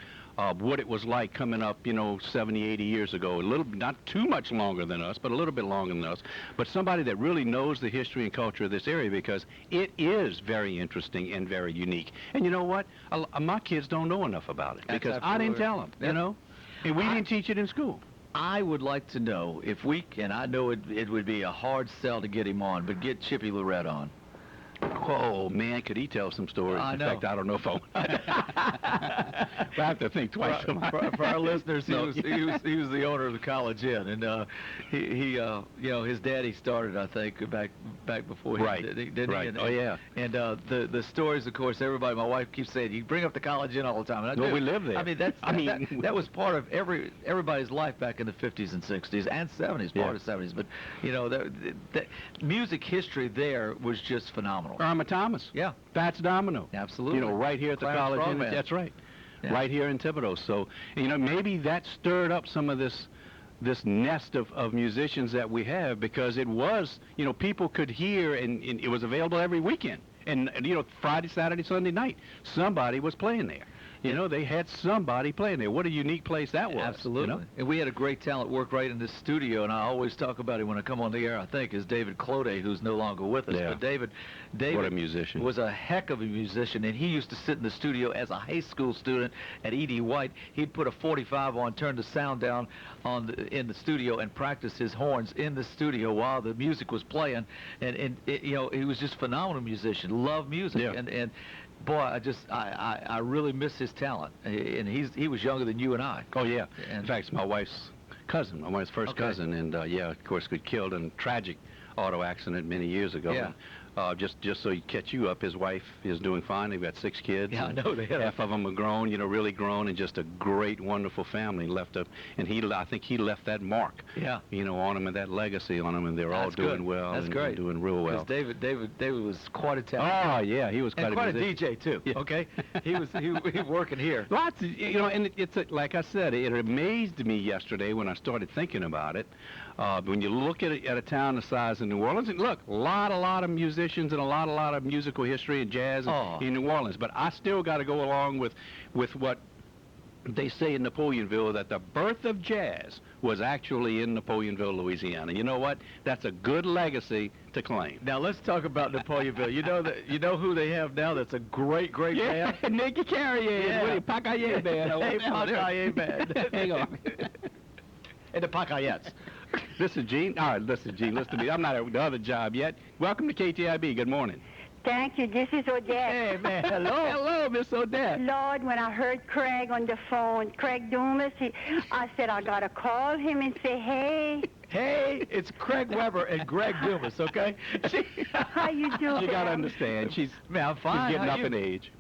what it was like coming up, 70, 80 years ago, not too much longer than us, but a little bit longer than us, but somebody that really knows the history and culture of this area, because it is very interesting and very unique. And you know what? My kids don't know enough about it because I didn't tell them, and we didn't teach it in school. I would like to know if we can. I know it would be a hard sell to get him on, but get Chippy Lorette on. Oh, man, could he tell some stories? I know. In fact, I don't know if I have to think twice. For our listeners, he was the owner of the College Inn, and his daddy started, I think, back before him. Right. Didn't right. He? And, oh, yeah. And the stories, of course, my wife keeps saying, you bring up the College Inn all the time. And I do. We live there. I mean, that was part of everybody's life back in the 50s and 60s and 70s, part of the 70s. But, the music history there was just phenomenal. Irma Thomas. Yeah. Fats Domino. Absolutely. Right here at the College Inn. That's right. Yeah. Right here in Thibodeau. So, maybe that stirred up some of this nest of musicians that we have, because it was, people could hear, and it was available every weekend. And you know, Friday, Saturday, Sunday night, somebody was playing there. You know, they had somebody playing there. What a unique place that was. Absolutely. You know? And we had a great talent work right in this studio, and I always talk about it when I come on the air, I think, is David Clode, who's no longer with us. Yeah. But David What a musician. was a heck of a musician, and he used to sit in the studio as a high school student at E.D. White. He'd put a 45 on, turn the sound down in the studio, and practice his horns in the studio while the music was playing. And you know, he was just a phenomenal musician, loved music. Yeah. And boy, I really miss his talent. And he was younger than you and I. Oh, yeah. And In fact, it's my wife's cousin, my wife's first cousin, and yeah, of course, got killed in a tragic auto accident many years ago. Yeah. Just so he catch you up, his wife is doing fine. They've got 6 kids. Yeah, I know they have. Half of them are grown, you know, really grown, and just a great, wonderful family left up. And I think he left that mark, Yeah. you know, on him and that legacy on him, and they're all That's doing good. well. That's and great. doing real well. Because David was quite a talent. Oh yeah, he was quite and quite a musician. DJ too. Yeah. Okay, he was working here. Lots of, you know, and like I said, it amazed me yesterday when I started thinking about it. When you look at a town the size of New Orleans, and look, a lot of musicians and a lot of musical history and jazz in New Orleans. But I still got to go along with what they say in Napoleonville, that the birth of jazz was actually in Napoleonville, Louisiana. You know what? That's a good legacy to claim. Now let's talk about Napoleonville. You know who they have now? That's a great band. Nicky Carrier, Yeah. with the Pacaye band. Hey, Pacaye band. Hang on. And the Pacayettes. This is Gene. All right, listen, Gene, listen to me. I'm not at the other job yet. Welcome to KTIB. Good morning. Thank you. This is Odette. Hey man, hello. Hello, Miss Odette. Lord, when I heard Craig on the phone, Craig Dumas, I said, I got to call him and say, hey. Hey, it's Craig Weber and Greg Dumas, okay? How you doing? You got to understand. She's Man, I'm fine. getting How up you? in age.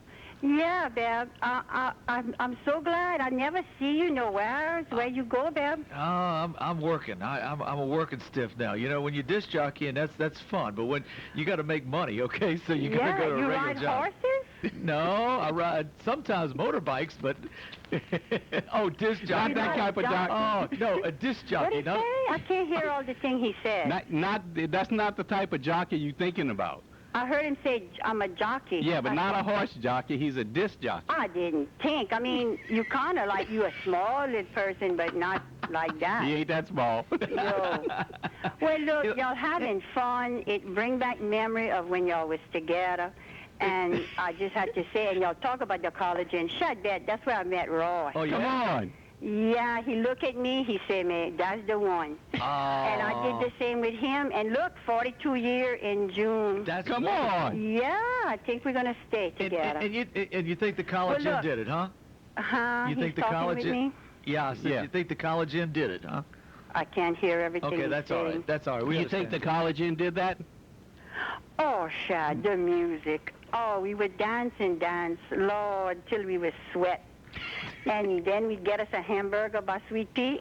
Yeah, Beb. I'm so glad. I never see you nowhere. Where you go, Beb? I'm working. I'm a working stiff now. You know, when you disc jockey, and that's fun. But when you got to make money, okay? So you got to go to a you regular ride job. horses? No, I ride sometimes motorbikes, but disc jockey. Not that type of jockey. Oh no, a disc What jockey. did he say? I can't hear all the thing he said. That's not the type of jockey you're thinking about. I heard him say, I'm a jockey. Yeah, but not a horse jockey. He's a disc jockey. I didn't think. I mean, you kind of like you a small little person, but not like that. He ain't that small. No. Well, look, y'all having fun. It bring back memory of when y'all was together. And I just had to say, and y'all talk about the college and shut that. That's where I met Roy. Oh, Come on. Yeah, he looked at me. He said, man, that's the one. Oh. And I did the same with him. And look, 42 year in June. That's Come on. Yeah, I think we're going to stay together. And you think the college Well, inn look. did it, huh? Uh-huh. You He's think the talking college with inn? me? Yeah, I said, Yeah. you think the college inn did it, huh? I can't hear everything Okay, he's that's all saying. right. That's all right. We You think the understand. college inn did that? Oh, Shad, the music. Oh, we would dance, Lord, till we would sweat. And then we'd get us a hamburger by Sweet Pea.